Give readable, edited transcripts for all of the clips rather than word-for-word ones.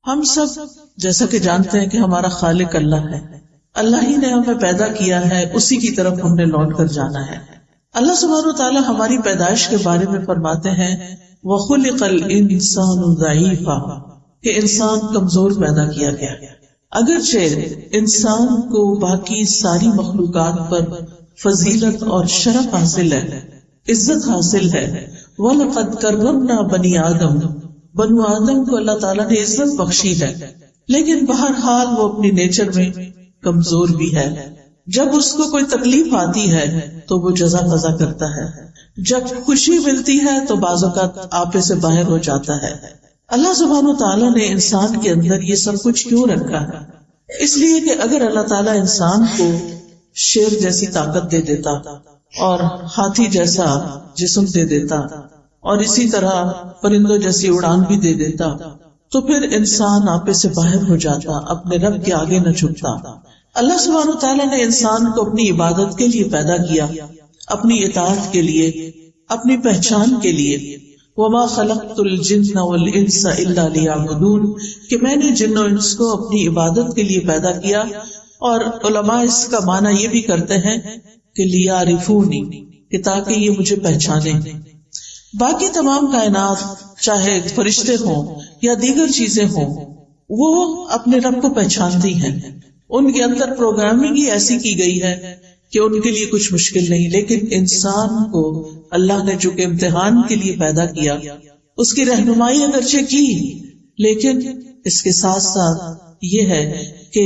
ہم سب جیسا کہ جانتے ہیں کہ ہمارا خالق اللہ ہے، اللہ ہی نے ہمیں پیدا کیا ہے، اسی کی طرف ہم نے لوٹ کر جانا ہے۔ اللہ سبحانہ وتعالی ہماری پیدائش کے بارے میں فرماتے ہیں وَخُلِقَ الْإِنسَانُ ضَعِيفًا، کہ انسان کمزور پیدا کیا گیا۔ اگرچہ انسان کو باقی ساری مخلوقات پر فضیلت اور شرف حاصل ہے، عزت حاصل ہے، وَلَقَدْ كَرَّمْنَا بَنِي آدم، بنو آدم کو اللہ تعالیٰ نے عزت بخشی ہے، لیکن بہرحال وہ اپنی نیچر میں کمزور بھی ہے۔ جب اس کو کوئی تکلیف آتی ہے تو وہ جزا فضا کرتا ہے، جب خوشی ملتی ہے تو بعض اوقات آپے سے باہر ہو جاتا ہے۔ اللہ سبحانہ وتعالیٰ نے انسان کے اندر یہ سب کچھ کیوں رکھا ہے؟ اس لیے کہ اگر اللہ تعالیٰ انسان کو شیر جیسی طاقت دے دیتا اور ہاتھی جیسا جسم دے دیتا اور اسی طرح پرندوں جیسی اڑان بھی دے دیتا تو پھر انسان آپے سے باہر ہو جاتا، اپنے رب کے آگے نہ جھکتا۔ اللہ سبحانہ وتعالیٰ نے انسان کو اپنی عبادت کے لیے پیدا کیا، اپنی اطاعت کے لیے، اپنی پہچان کے لیے۔ وَمَا خَلَقْتُ الْجِنَّ وَالْإِنسَ إِلَّا لِيَعْبُدُونَ، کہ میں نے جن و انس کو اپنی عبادت کے لیے پیدا کیا، اور علماء اس کا معنی یہ بھی کرتے ہیں کہ لِيَعْرِفُونِ، کہ تاکہ یہ مجھے پہچانیں۔ باقی تمام کائنات چاہے فرشتے ہوں یا دیگر چیزیں ہوں، وہ اپنے رب کو پہچانتی ہیں، ان کے اندر پروگرامنگ ہی ایسی کی گئی ہے کہ ان کے لیے کچھ مشکل نہیں۔ لیکن انسان کو اللہ نے جو کہ امتحان کے لیے پیدا کیا، اس کی رہنمائی اگرچہ کی، لیکن اس کے ساتھ ساتھ یہ ہے کہ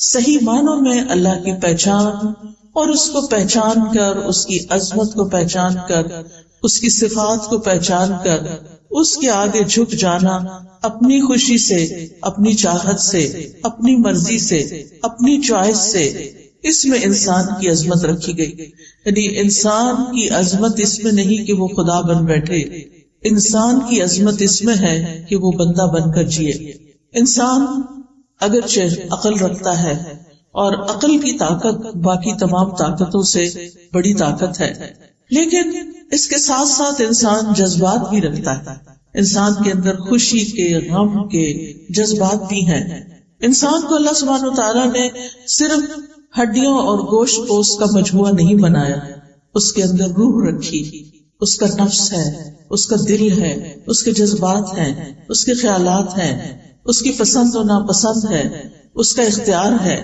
صحیح معنوں میں اللہ کی پہچان اور اس کو پہچان کر، اس کی عظمت کو پہچان کر، اس کی صفات کو پہچان کر اس کے آگے جھک جانا، اپنی خوشی سے، اپنی چاہت سے، اپنی مرضی سے، اپنی چوائس سے، اس میں انسان کی عظمت رکھی گئی۔ یعنی انسان کی عظمت اس میں نہیں کہ وہ خدا بن بیٹھے، انسان کی عظمت اس میں ہے کہ وہ بندہ بن کر جیے۔ انسان اگرچہ عقل رکھتا ہے اور عقل کی طاقت باقی تمام طاقتوں سے بڑی طاقت ہے، لیکن اس کے ساتھ ساتھ انسان جذبات بھی رکھتا ہے، انسان کے اندر خوشی کے، غم کے جذبات بھی ہیں۔ انسان کو اللہ سبحانہ وتعالیٰ نے صرف ہڈیوں اور گوشت پوست کا مجموعہ نہیں بنایا، اس کے اندر روح رکھی، اس کا نفس ہے، اس کا دل ہے، اس کے جذبات ہیں، اس کے خیالات ہیں، اس کی پسند و ناپسند ہے، اس کا اختیار ہے،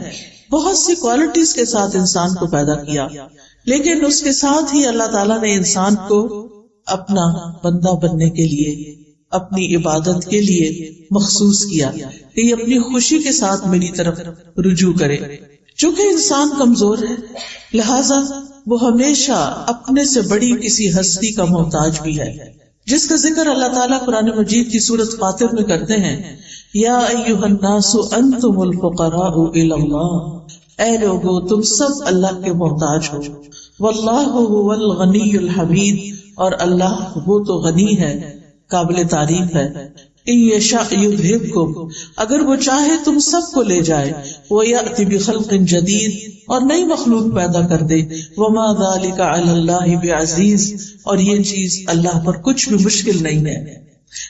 بہت سی کوالٹیز کے ساتھ انسان کو پیدا کیا۔ لیکن اس کے ساتھ ہی اللہ تعالیٰ نے انسان کو اپنا بندہ بننے کے لیے، اپنی عبادت کے لیے مخصوص کیا کہ یہ اپنی خوشی کے ساتھ میری طرف رجوع کرے۔ چونکہ انسان کمزور ہے، لہذا وہ ہمیشہ اپنے سے بڑی کسی ہستی کا محتاج بھی ہے، جس کا ذکر اللہ تعالیٰ قرآن مجید کی سورۃ فاطر میں کرتے ہیں، یا ایھا الناس انتم الفقراء الی اللہ، اے لوگو تم سب اللہ کے محتاج ہو، واللہ هو الغنی الحمید، اور اللہ وہ تو غنی ہے، قابل تعریف ہے۔ ان یشاء یذھبکم، اگر وہ چاہے تم سب کو لے جائے، ویأتی بخلق جدید، اور نئی مخلوق پیدا کر دے، وما ذلک علی اللہ بعزیز، اور یہ چیز اللہ پر کچھ بھی مشکل نہیں ہے۔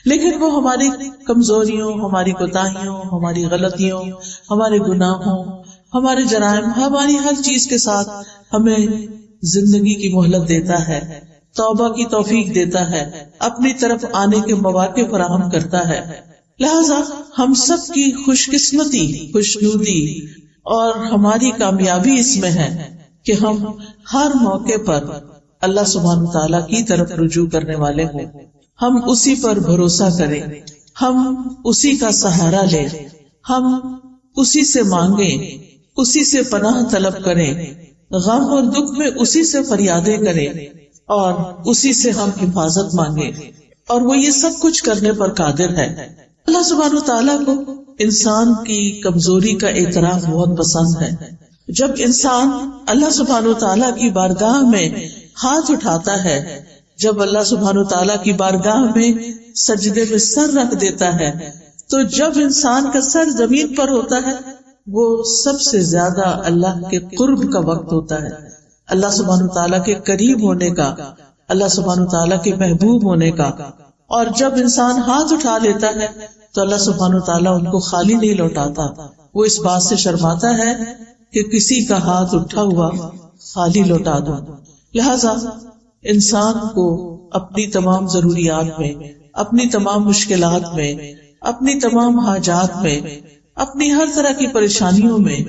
لیکن وہ ہماری کمزوریوں، ہماری کوتاہیوں، ہماری غلطیوں، ہمارے گناہوں، ہمارے جرائم، ہماری ہر چیز کے ساتھ ہمیں زندگی کی مہلت دیتا ہے، توبہ کی توفیق دیتا ہے، اپنی طرف آنے کے مواقع فراہم کرتا ہے۔ لہذا ہم سب کی خوش قسمتی، خوشنودی اور ہماری کامیابی اس میں ہے کہ ہم ہر موقع پر اللہ سبحانہ تعالیٰ کی طرف رجوع کرنے والے ہوں، ہم اسی پر بھروسہ کریں، ہم اسی کا سہارا لیں، ہم اسی سے مانگیں، اسی سے پناہ طلب کریں، غم اور دکھ میں اسی سے فریادیں کریں، اور اسی سے ہم حفاظت مانگیں، اور وہ یہ سب کچھ کرنے پر قادر ہے۔ اللہ سبحانہ تعالیٰ کو انسان کی کمزوری کا اعتراف بہت پسند ہے۔ جب انسان اللہ سبحانہ تعالیٰ کی بارگاہ میں ہاتھ اٹھاتا ہے، جب اللہ سبحانہ تعالیٰ کی بارگاہ میں سجدے میں سر رکھ دیتا ہے، تو جب انسان کا سر زمین پر ہوتا ہے، وہ سب سے زیادہ اللہ کے قرب کا وقت ہوتا ہے، اللہ سبحانہ تعالیٰ کے قریب ہونے کا، اللہ سبحانہ تعالیٰ کے محبوب ہونے کا۔ اور جب انسان ہاتھ اٹھا لیتا ہے تو اللہ سبحانہ وتعالیٰ ان کو خالی نہیں لوٹاتا، وہ اس بات سے شرماتا ہے کہ کسی کا ہاتھ اٹھا ہوا خالی لوٹا دو۔ لہذا انسان کو اپنی تمام ضروریات میں، اپنی تمام مشکلات میں، اپنی تمام حاجات میں، اپنی ہر طرح کی پریشانیوں میں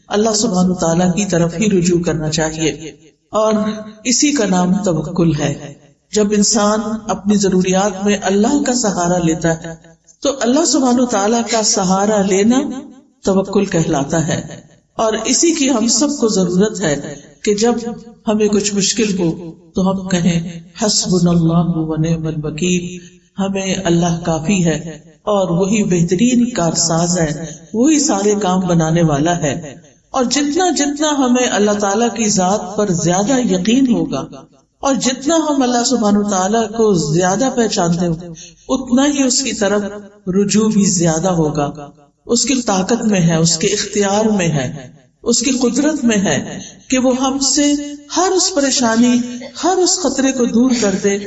اللہ سبحانہ وتعالیٰ کی طرف ہی رجوع کرنا چاہیے، اور اسی کا نام توکل ہے۔ جب انسان اپنی ضروریات میں اللہ کا سہارا لیتا ہے تو اللہ سبحانہ وتعالیٰ کا سہارا لینا توکل کہلاتا ہے، اور اسی کی ہم سب کو ضرورت ہے کہ جب ہمیں کچھ مشکل ہو تو ہم کہیں حسبنا اللہ ونعم الوکیل، ہمیں اللہ کافی ہے اور وہی بہترین کارساز ہے، وہی سارے کام بنانے والا ہے۔ اور جتنا جتنا ہمیں اللہ تعالیٰ کی ذات پر زیادہ یقین ہوگا اور جتنا ہم اللہ سبحانہ تعالیٰ کو زیادہ پہچانتے ہوں، اتنا ہی اس کی طرف رجوع بھی زیادہ ہوگا۔ اس کی طاقت میں ہے، اس کے اختیار میں ہے، اس کی قدرت میں ہے کہ وہ ہم سے ہر اس پریشانی، ہر اس خطرے کو دور کر دے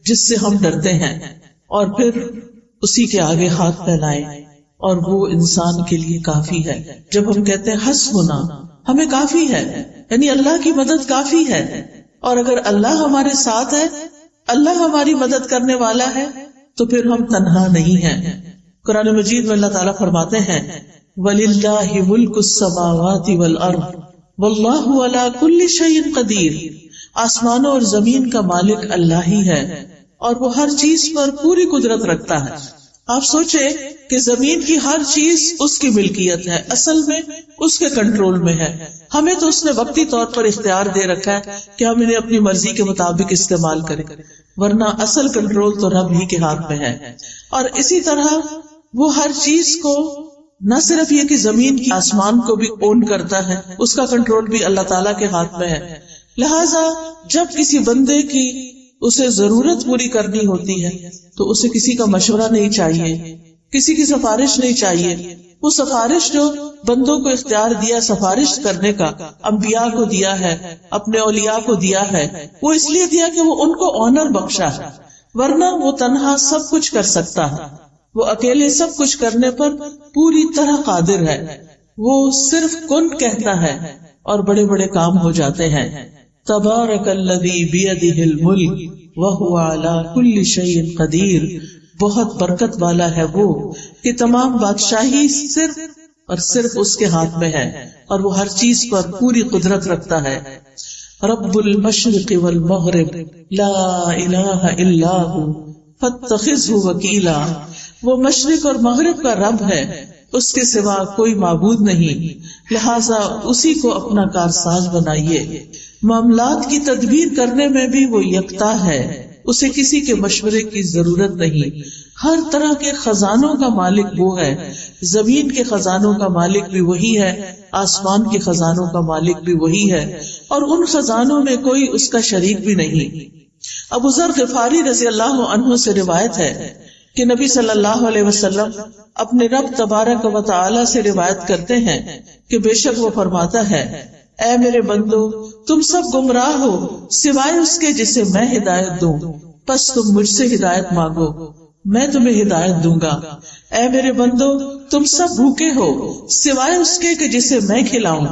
جس سے ہم ڈرتے ہیں، اور پھر اسی کے آگے ہاتھ پھیلائے، اور وہ انسان کے لیے کافی ہے۔ جب ہم کہتے ہیں حسبنا، ہمیں کافی ہے، یعنی اللہ کی مدد کافی ہے، اور اگر اللہ ہمارے ساتھ ہے، اللہ ہماری مدد کرنے والا ہے، تو پھر ہم تنہا نہیں ہیں۔ قرآن مجید میں اللہ تعالیٰ فرماتے ہیں وَلِلَّهِ مُلْكُ السَّمَاوَاتِ وَالْأَرْضِ وَاللَّهُ عَلَى كُلِّ شَيْءٍ قَدِيرٌ، آسمانوں اور زمین کا مالک اللہ ہی ہے اور وہ ہر چیز پر پوری قدرت رکھتا ہے۔ آپ سوچے کہ زمین کی ہر چیز اس کی ملکیت ہے، اصل میں اس کے کنٹرول میں ہے، ہمیں تو اس نے وقتی طور پر اختیار دے رکھا ہے کہ ہم انہیں اپنی مرضی کے مطابق استعمال کریں، ورنہ اصل کنٹرول تو رب ہی کے ہاتھ میں ہے۔ اور اسی طرح وہ ہر چیز کو، نہ صرف یہ کہ زمین کی، آسمان کو بھی اون کرتا ہے، اس کا کنٹرول بھی اللہ تعالیٰ کے ہاتھ میں ہے۔ لہٰذا جب کسی بندے کی اسے ضرورت پوری کرنی ہوتی ہے تو اسے کسی کا مشورہ نہیں چاہیے، کسی کی سفارش نہیں چاہیے۔ وہ سفارش جو بندوں کو اختیار دیا سفارش کرنے کا، انبیاء کو دیا ہے، اپنے اولیاء کو دیا ہے، وہ اس لیے دیا کہ وہ ان کو آنر بخشا ہے، ورنہ وہ تنہا سب کچھ کر سکتا ہے، وہ اکیلے سب کچھ کرنے پر پوری طرح قادر ہے، وہ صرف کن کہتا ہے اور بڑے بڑے کام ہو جاتے ہیں۔ تبارک الذی بیدہ الملک وہو علی کل شیء قدیر، بہت برکت والا ہے وہ کہ تمام بادشاہی صرف اور صرف اس کے ہاتھ میں ہے اور وہ ہر چیز پر پوری قدرت رکھتا ہے۔ رب المشرق والمغرب لا الہ الا ھو فاتخذہ وکیلا، وہ مشرق اور مغرب کا رب ہے، اس کے سوا کوئی معبود نہیں، لہٰذا اسی کو اپنا کارساز بنائیے۔ معاملات کی تدبیر کرنے میں بھی وہ یکتا ہے، اسے کسی کے مشورے کی ضرورت نہیں۔ ہر طرح کے خزانوں کا مالک وہ ہے، زمین کے خزانوں کا مالک بھی وہی ہے، آسمان کے خزانوں کا مالک بھی وہی ہے، اور ان خزانوں میں کوئی اس کا شریک بھی نہیں۔ ابو ذر غفاری رضی اللہ عنہ سے روایت ہے کہ نبی صلی اللہ علیہ وسلم اپنے رب تبارک و تعالی سے روایت کرتے ہیں کہ بے شک وہ فرماتا ہے، اے میرے بندو، تم سب گمراہ ہو سوائے اس کے جسے میں ہدایت دوں، پس تم مجھ سے ہدایت مانگو، میں تمہیں ہدایت دوں گا۔ اے میرے بندو، تم سب بھوکے ہو سوائے اس کے کہ جسے میں کھلاؤں،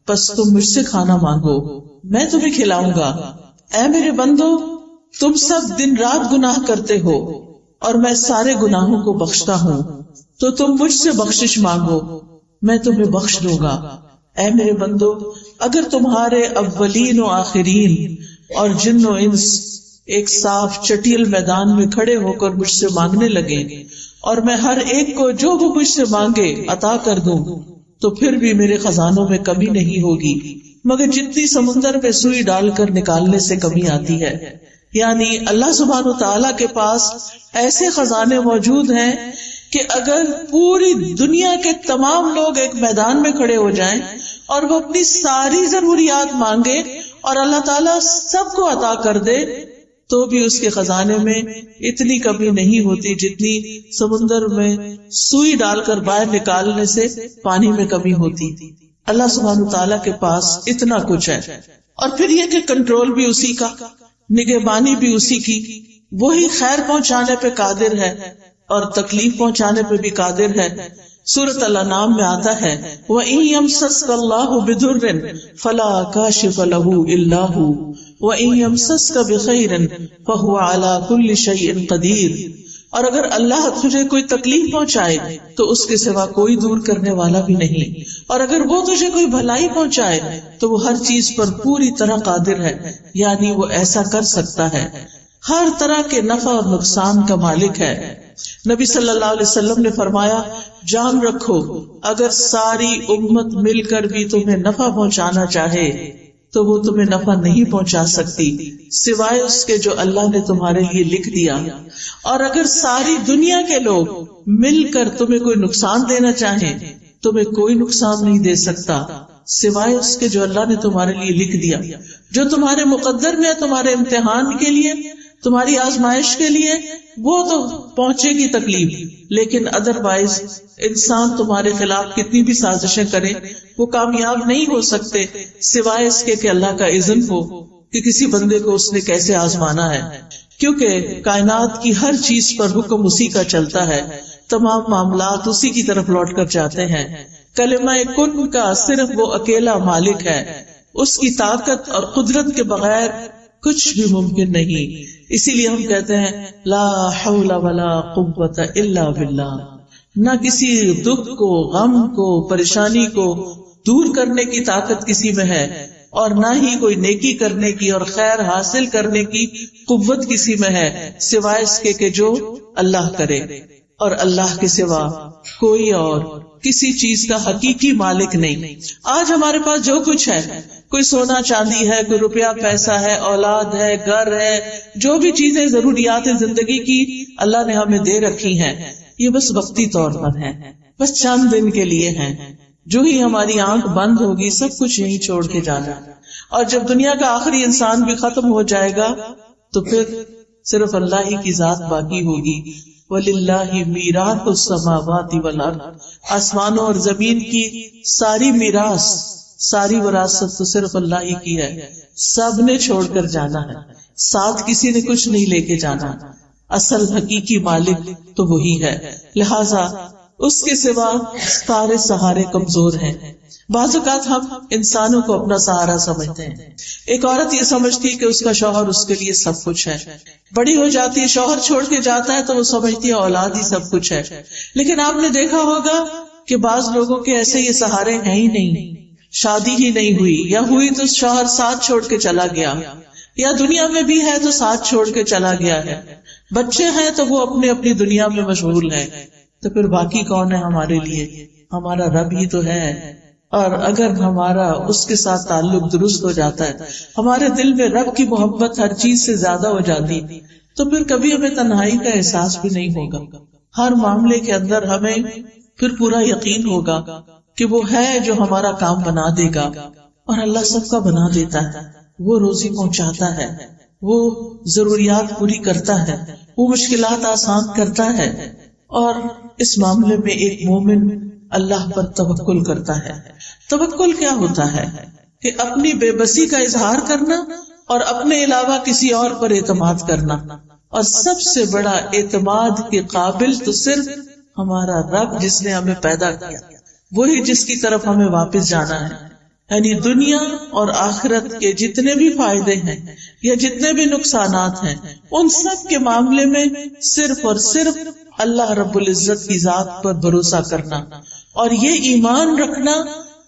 پس تم مجھ سے کھانا مانگو، میں تمہیں کھلاؤں گا۔ اے میرے بندو، تم سب دن رات گناہ کرتے ہو اور میں سارے گناہوں کو بخشتا ہوں، تو تم مجھ سے بخشش مانگو، میں تمہیں بخش دوں گا۔ اے میرے بندو، اگر تمہارے اولین و آخرین اور جن و انس ایک صاف چٹیل میدان میں کھڑے ہو کر مجھ سے مانگنے لگے اور میں ہر ایک کو جو وہ مجھ سے مانگے عطا کر دوں، تو پھر بھی میرے خزانوں میں کمی نہیں ہوگی مگر جتنی سمندر میں سوئی ڈال کر نکالنے سے کمی آتی ہے۔ یعنی اللہ سبحانہ وتعالیٰ کے پاس ایسے خزانے موجود ہیں کہ اگر پوری دنیا کے تمام لوگ ایک میدان میں کھڑے ہو جائیں اور وہ اپنی ساری ضروریات مانگے اور اللہ تعالیٰ سب کو عطا کر دے، تو بھی اس کے خزانے میں اتنی کمی نہیں ہوتی جتنی سمندر میں سوئی ڈال کر باہر نکالنے سے پانی میں کمی ہوتی۔ اللہ سبحانہ تعالیٰ کے پاس اتنا کچھ ہے، اور پھر یہ کہ کنٹرول بھی اسی کا، نگہبانی بھی اسی کی، وہی خیر پہنچانے پہ قادر ہے اور تکلیف پہنچانے پہ بھی قادر ہے. سورۃ الانعام میں آتا ہے وَإِن يَمْسَسْكَ اللَّهُ بِضُرٍّ فَلَا كَاشِفَ لَهُ إِلَّا هُوَ وَإِن يَمْسَسْكَ بِخَيْرٍ فَهُوَ عَلَى كُلِّ شَيْءٍ قَدِيرٌ. اور اگر اللہ تجھے کوئی تکلیف پہنچائے تو اس کے سوا کوئی دور کرنے والا بھی نہیں، اور اگر وہ تجھے کوئی بھلائی پہنچائے تو وہ ہر چیز پر پوری طرح قادر ہے، یعنی وہ ایسا کر سکتا ہے، ہر طرح کے نفع اور نقصان کا مالک ہے. نبی صلی اللہ علیہ وسلم نے فرمایا جان رکھو اگر ساری امت مل کر بھی تمہیں نفع پہنچانا چاہے تو وہ تمہیں نفع نہیں پہنچا سکتی سوائے اس کے جو اللہ نے تمہارے لیے لکھ دیا، اور اگر ساری دنیا کے لوگ مل کر تمہیں کوئی نقصان دینا چاہیں تمہیں کوئی نقصان نہیں دے سکتا سوائے اس کے جو اللہ نے تمہارے لیے لکھ دیا، جو تمہارے مقدر میں ہے، تمہارے امتحان کے لیے، تمہاری آزمائش کے لیے. وہ تو پہنچے گی تکلیف، لیکن ادروائز انسان تمہارے خلاف کتنی بھی سازشیں کرے وہ کامیاب نہیں ہو سکتے سوائے اس کے کہ اللہ کا اذن ہو کہ کسی بندے کو اس نے کیسے آزمانا ہے. کیونکہ کائنات کی ہر چیز پر حکم اسی کا چلتا ہے، تمام معاملات اسی کی طرف لوٹ کر جاتے ہیں. کلمہ کن کا صرف وہ اکیلا مالک ہے، اس کی طاقت اور قدرت کے بغیر کچھ بھی ممکن نہیں. اسی لیے ہم کہتے ہیں لا حول ولا قوت الا باللہ. نہ کسی دکھ کو، غم کو، پریشانی کو دور کرنے کی طاقت کسی میں ہے، اور نہ ہی کوئی نیکی کرنے کی اور خیر حاصل کرنے کی قوت کسی میں ہے سوائے اس کے کہ جو اللہ کرے. اور اللہ کے سوا کوئی اور کسی چیز کا حقیقی مالک نہیں. آج ہمارے پاس جو کچھ ہے، کوئی سونا چاندی ہے، کوئی روپیہ پیسہ ہے، اولاد ہے، گھر ہے، جو بھی چیزیں ضروریات زندگی کی اللہ نے ہمیں دے رکھی ہیں، یہ بس وقتی طور پر ہے، بس چند دن کے لیے ہیں. جو ہی ہماری آنکھ بند ہوگی سب کچھ یہیں چھوڑ کے جانا، اور جب دنیا کا آخری انسان بھی ختم ہو جائے گا تو پھر صرف اللہ ہی کی ذات باقی ہوگی. وَلِلَّهِ مِيرَاثُ السَّمَاوَاتِ وَالْأَرْضِ. آسمانوں اور زمین کی ساری میراث، ساری وراثت تو صرف اللہ ہی کی ہے. سب نے چھوڑ کر جانا ہے، ساتھ کسی نے کچھ نہیں لے کے جانا. اصل حقیقی مالک تو وہی ہے، لہذا اس کے سوا سارے سہارے کمزور ہیں. بعض اوقات ہم انسانوں کو اپنا سہارا سمجھتے ہیں. ایک عورت یہ سمجھتی کہ اس کا شوہر اس کے لیے سب کچھ ہے، بڑی ہو جاتی ہے، شوہر چھوڑ کے جاتا ہے تو وہ سمجھتی ہے اولاد ہی سب کچھ ہے. لیکن آپ نے دیکھا ہوگا کہ بعض لوگوں کے ایسے یہ سہارے ہیں ہی نہیں، شادی ہی نہیں ہوئی، یا ہوئی تو شوہر ساتھ چھوڑ کے چلا گیا، یا دنیا میں بھی ہے تو ساتھ چھوڑ کے چلا گیا ہے، بچے ہیں تو وہ اپنی اپنی دنیا میں مشغول ہیں. تو پھر باقی کون ہے ہمارے لیے؟ ہمارا رب ہی تو ہے. اور اگر ہمارا اس کے ساتھ تعلق درست ہو جاتا ہے، ہمارے دل میں رب کی محبت ہر چیز سے زیادہ ہو جاتی، تو پھر کبھی ہمیں تنہائی کا احساس بھی نہیں ہوگا. ہر معاملے کے اندر ہمیں پھر پورا یقین ہوگا کہ وہ ہے جو ہمارا کام بنا دے گا. اور اللہ سب کا بنا دیتا ہے، وہ روزی پہنچاتا ہے، وہ ضروریات پوری کرتا ہے، وہ مشکلات آسان کرتا ہے. اور اس معاملے میں ایک مومن اللہ پر توکل کرتا ہے. توکل کیا ہوتا ہے؟ کہ اپنی بے بسی کا اظہار کرنا اور اپنے علاوہ کسی اور پر اعتماد کرنا. اور سب سے بڑا اعتماد کے قابل تو صرف ہمارا رب جس نے ہمیں پیدا کیا، وہی جس کی طرف ہمیں واپس جانا ہے. یعنی دنیا اور آخرت کے جتنے بھی فائدے ہیں یا جتنے بھی نقصانات ہیں، ان سب کے معاملے میں صرف اور صرف اللہ رب العزت کی ذات پر بھروسہ کرنا، اور یہ ایمان رکھنا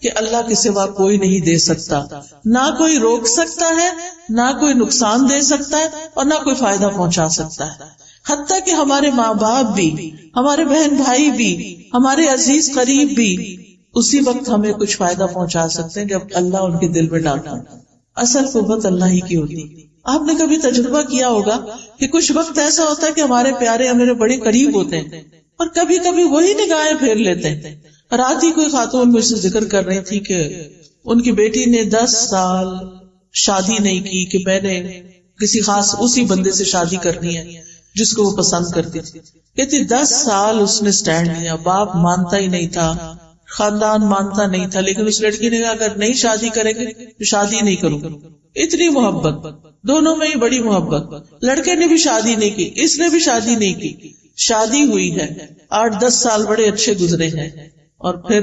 کہ اللہ کے سوا کوئی نہیں دے سکتا، نہ کوئی روک سکتا ہے، نہ کوئی نقصان دے سکتا ہے، اور نہ کوئی فائدہ پہنچا سکتا ہے. حتیٰ کہ ہمارے ماں باپ بھی، ہمارے بہن بھائی بھی، ہمارے عزیز قریب بھی اسی وقت ہمیں کچھ فائدہ پہنچا سکتے ہیں جب اللہ ان کے دل میں ڈالتا ہے. اصل قوت اللہ ہی کی ہوتی. آپ نے کبھی تجربہ کیا ہوگا کہ کچھ وقت ایسا ہوتا ہے کہ ہمارے پیارے ہمارے بڑے قریب ہوتے ہیں، اور کبھی کبھی وہی نگاہیں پھیر لیتے ہیں. رات ہی کوئی خاتون مجھ سے ذکر کر رہی تھی کہ ان کی بیٹی نے 10 سال شادی نہیں کی، کہ میں نے کسی خاص اسی بندے سے شادی کرنی ہے جس کو وہ پسند کرتی تھی. کہتی 10 سال اس نے سٹینڈ لیا، باپ مانتا ہی نہیں تھا، خاندان مانتا نہیں تھا، لیکن اس لڑکی نے کہا اگر نہیں شادی کریں گے تو شادی نہیں کروں گا. اتنی محبت. دونوں میں ہی بڑی محبت. لڑکے نے بھی شادی نہیں کی, اس نے بھی شادی نہیں کی, شادی ہوئی ہے, 8-10 سال بڑے اچھے گزرے ہیں, اور پھر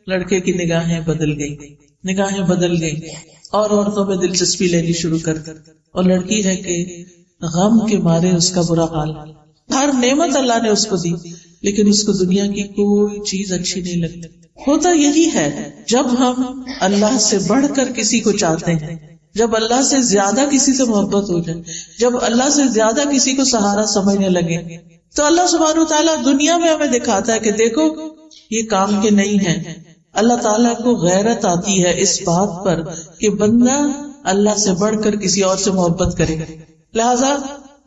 لڑکے کی نگاہیں بدل گئی اور عورتوں میں دلچسپی لینی شروع کر دی, اور لڑکی ہے کہ غم کے مارے اس کا برا حال. ہر نعمت اللہ نے اس کو دی, لیکن اس کو دنیا کی کوئی چیز اچھی نہیں لگتی. ہوتا یہی ہے جب ہم اللہ سے بڑھ کر کسی کو چاہتے ہیں, جب اللہ سے زیادہ کسی سے محبت ہو جائے, جب اللہ سے زیادہ کسی کو سہارا سمجھنے لگے, تو اللہ سبحانہ وتعالیٰ دنیا میں ہمیں دکھاتا ہے کہ دیکھو یہ کام کے نہیں ہے. اللہ تعالیٰ کو غیرت آتی ہے اس بات پر کہ بندہ اللہ سے بڑھ کر کسی اور سے محبت کرے, لہذا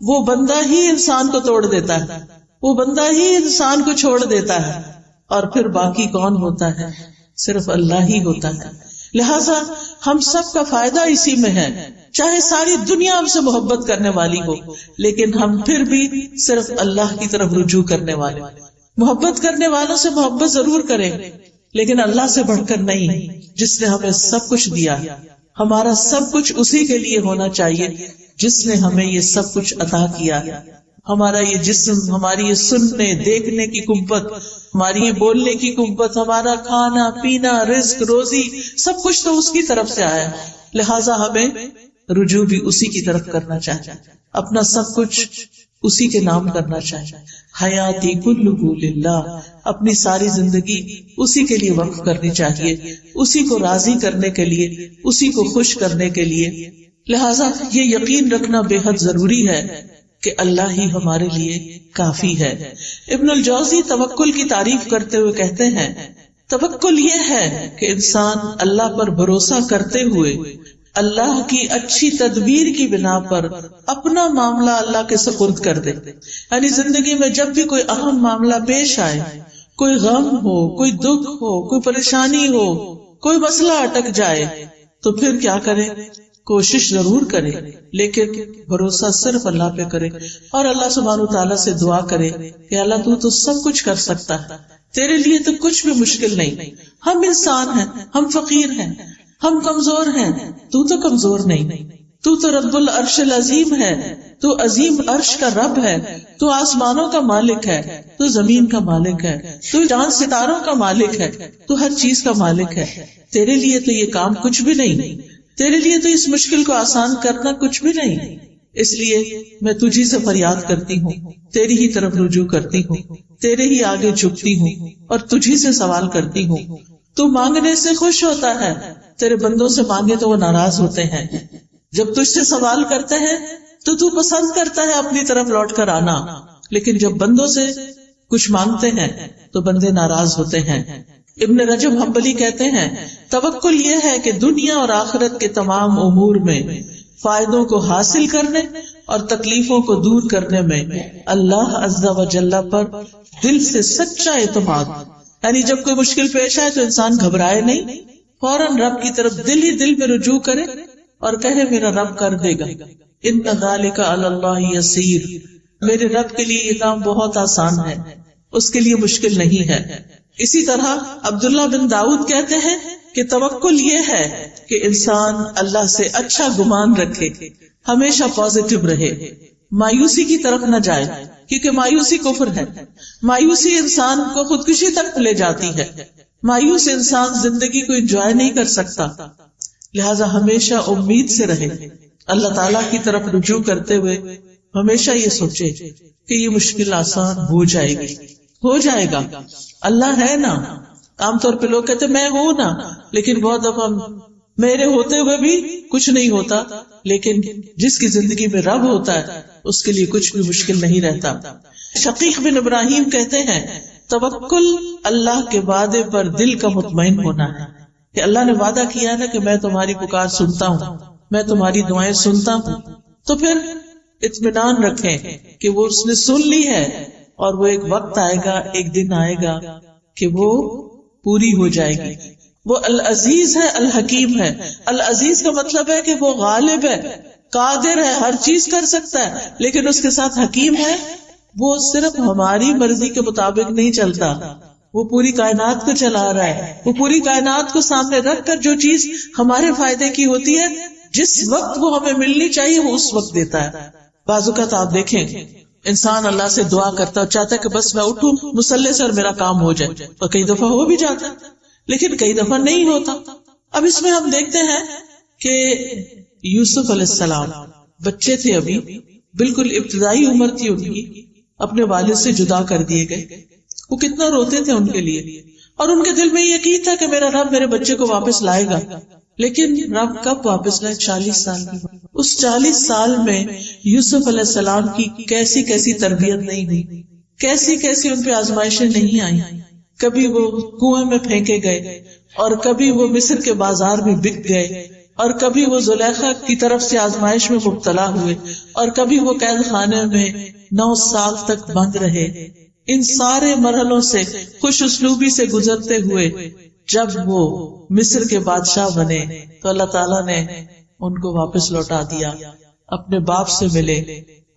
وہ بندہ ہی انسان کو توڑ دیتا ہے, وہ بندہ ہی انسان کو چھوڑ دیتا ہے, اور پھر باقی کون ہوتا ہے؟ صرف اللہ ہی ہوتا ہے. لہذا ہم سب کا فائدہ اسی میں ہے, چاہے ساری دنیا ہم سے محبت کرنے والی ہو, لیکن ہم پھر بھی صرف اللہ کی طرف رجوع کرنے والے. محبت کرنے والوں سے محبت ضرور کریں, لیکن اللہ سے بڑھ کر نہیں, جس نے ہمیں سب کچھ دیا. ہمارا سب کچھ اسی کے لیے ہونا چاہیے جس نے ہمیں یہ سب کچھ عطا کیا. ہمارا یہ جسم, ہماری یہ سننے دیکھنے کی قوت, ہماری یہ بولنے کی قوت, ہمارا کھانا پینا, رزق روزی, سب کچھ تو اس کی طرف سے آیا ہے. لہٰذا ہمیں رجوع بھی اسی کی طرف کرنا چاہیے, اپنا سب کچھ اسی کے نام کرنا چاہیے. حیاتی کلہ للہ, اپنی ساری زندگی اسی کے لیے وقف کرنی چاہیے, اسی کو راضی کرنے کے لیے, اسی کو خوش کرنے کے لیے. لہٰذا یہ یقین رکھنا بے حد ضروری ہے کہ اللہ ہی ہمارے لیے کافی ہے. ابن الجوزی توکل کی تعریف کرتے ہوئے کہتے ہیں, توکل یہ ہے کہ انسان اللہ پر بھروسہ کرتے ہوئے اللہ کی اچھی تدبیر کی بنا پر اپنا معاملہ اللہ کے سپرد کر دے. یعنی زندگی میں جب بھی کوئی اہم معاملہ پیش آئے, کوئی غم ہو, کوئی دکھ ہو, کوئی پریشانی ہو, کوئی مسئلہ اٹک جائے, تو پھر کیا کرے؟ کوشش ضرور کرے, لیکن بھروسہ صرف اللہ پہ کرے, اور اللہ سبحانہ تعالیٰ سے دعا کرے کہ اللہ تو سب کچھ کر سکتا ہے, تیرے لیے تو کچھ بھی مشکل نہیں. ہم انسان ہیں, ہم فقیر ہیں, ہم کمزور ہیں, تو کمزور نہیں, تو رب العرش العظیم ہے, تو عظیم عرش کا رب ہے, تو آسمانوں کا مالک ہے, تو زمین کا مالک ہے, تو چاند ستاروں کا مالک ہے, تو ہر چیز کا مالک ہے. تیرے لیے تو یہ کام کچھ بھی نہیں, تیرے لیے تو اس مشکل کو آسان کرنا کچھ بھی نہیں. اس لیے میں تجھی سے فریاد کرتی ہوں, تیری ہی طرف رجوع کرتی ہوں, تیرے ہی آگے جھکتی ہوں, اور تجھی سے سوال کرتی ہوں. تو مانگنے سے خوش ہوتا ہے, تیرے بندوں سے مانگے تو وہ ناراض ہوتے ہیں. جب تجھ سے سوال کرتے ہیں تو پسند کرتا ہے اپنی طرف لوٹ کر آنا, لیکن جب بندوں سے کچھ مانگتے ہیں تو بندے ناراض ہوتے ہیں. ابن رجب حنبلی کہتے ہیں, توکل یہ ہے کہ دنیا اور آخرت کے تمام امور میں فائدوں کو حاصل کرنے اور تکلیفوں کو دور کرنے میں اللہ عز و جل پر دل سے سچا اعتماد. یعنی جب کوئی مشکل پیش آئے تو انسان گھبرائے نہیں, فوراً رب کی طرف دل ہی دل میں رجوع کرے اور کہے میرا رب کر دے گا. ان ذالک علی اللہ یسیر, میرے رب کے لیے یہ کام بہت آسان ہے, اس کے لیے مشکل نہیں ہے. اسی طرح عبداللہ بن داؤد کہتے ہیں کہ توکل یہ ہے کہ انسان اللہ سے اچھا گمان رکھے, ہمیشہ پازیٹو رہے, مایوسی کی طرف نہ جائے, کیونکہ مایوسی کفر ہے. مایوسی انسان کو خودکشی تک لے جاتی ہے. مایوس انسان زندگی کو انجوائے نہیں کر سکتا. لہذا ہمیشہ امید سے رہے, اللہ تعالیٰ کی طرف رجوع کرتے ہوئے ہمیشہ یہ سوچے کہ یہ مشکل آسان ہو جائے گی, ہو جائے گا, اللہ ہے نا. عام طور پہ لوگ کہتے میں ہوں نا, لیکن بہت دفعہ میرے ہوتے ہوئے بھی کچھ نہیں ہوتا, لیکن جس کی زندگی میں رب ہوتا ہے اس کے لیے کچھ بھی مشکل نہیں رہتا. شقیق بن ابراہیم کہتے ہیں, توکل اللہ کے وعدے پر دل کا مطمئن ہونا ہے, کہ اللہ نے وعدہ کیا نا کہ میں تمہاری پکار سنتا ہوں, میں تمہاری دعائیں سنتا ہوں, تو پھر اطمینان رکھیں کہ وہ اس نے سن لی ہے, اور وہ ایک وقت آئے گا, ایک دن آئے گا کہ وہ پوری ہو جائے گی. وہ العزیز ہے, الحکیم ہے. العزیز کا مطلب ہے کہ وہ غالب ہے, قادر ہے, ہر چیز کر سکتا ہے, لیکن اس کے ساتھ حکیم ہے. وہ صرف ہماری مرضی کے مطابق نہیں چلتا, وہ پوری کائنات کو چلا رہا ہے، وہ پوری کائنات کو سامنے رکھ کر جو چیز ہمارے فائدے کی ہوتی ہے، جس وقت وہ ہمیں ملنی چاہیے وہ اس وقت دیتا ہے. بعض اوقات آپ دیکھیں انسان اللہ سے دعا کرتا ہے اور چاہتا ہے کہ بس میں اٹھوں مصلے سے اور میرا کام ہو جائے، اور کئی دفعہ ہو بھی جاتا ہے لیکن کئی دفعہ نہیں ہوتا. اب اس میں ہم دیکھتے ہیں کہ یوسف علیہ السلام بچے تھے، ابھی بالکل ابتدائی عمر تھی ان کی، اپنے والد سے جدا کر دیے گئے. وہ کتنا روتے تھے ان کے لیے، اور ان کے دل میں یہ یقین تھا کہ میرا رب میرے بچے کو واپس لائے گا. لیکن رب کب واپس لائے؟ 40 سال کی. اس 40 سال میں یوسف علیہ السلام کی کیسی کیسی تربیت نہیں ہوئی، کیسی کیسی ان پہ آزمائشیں نہیں آئی. کبھی وہ کنویں میں پھینکے گئے، اور کبھی وہ مصر کے بازار میں بک گئے، اور کبھی وہ زلیخا کی طرف سے آزمائش میں مبتلا ہوئے، اور کبھی وہ قید خانے میں 9 سال تک بند رہے. ان سارے مرحلوں سے خوش اسلوبی سے گزرتے ہوئے جب وہ مصر کے بادشاہ بنے تو اللہ تعالیٰ نے ان کو واپس لوٹا دیا، اپنے باپ سے ملے.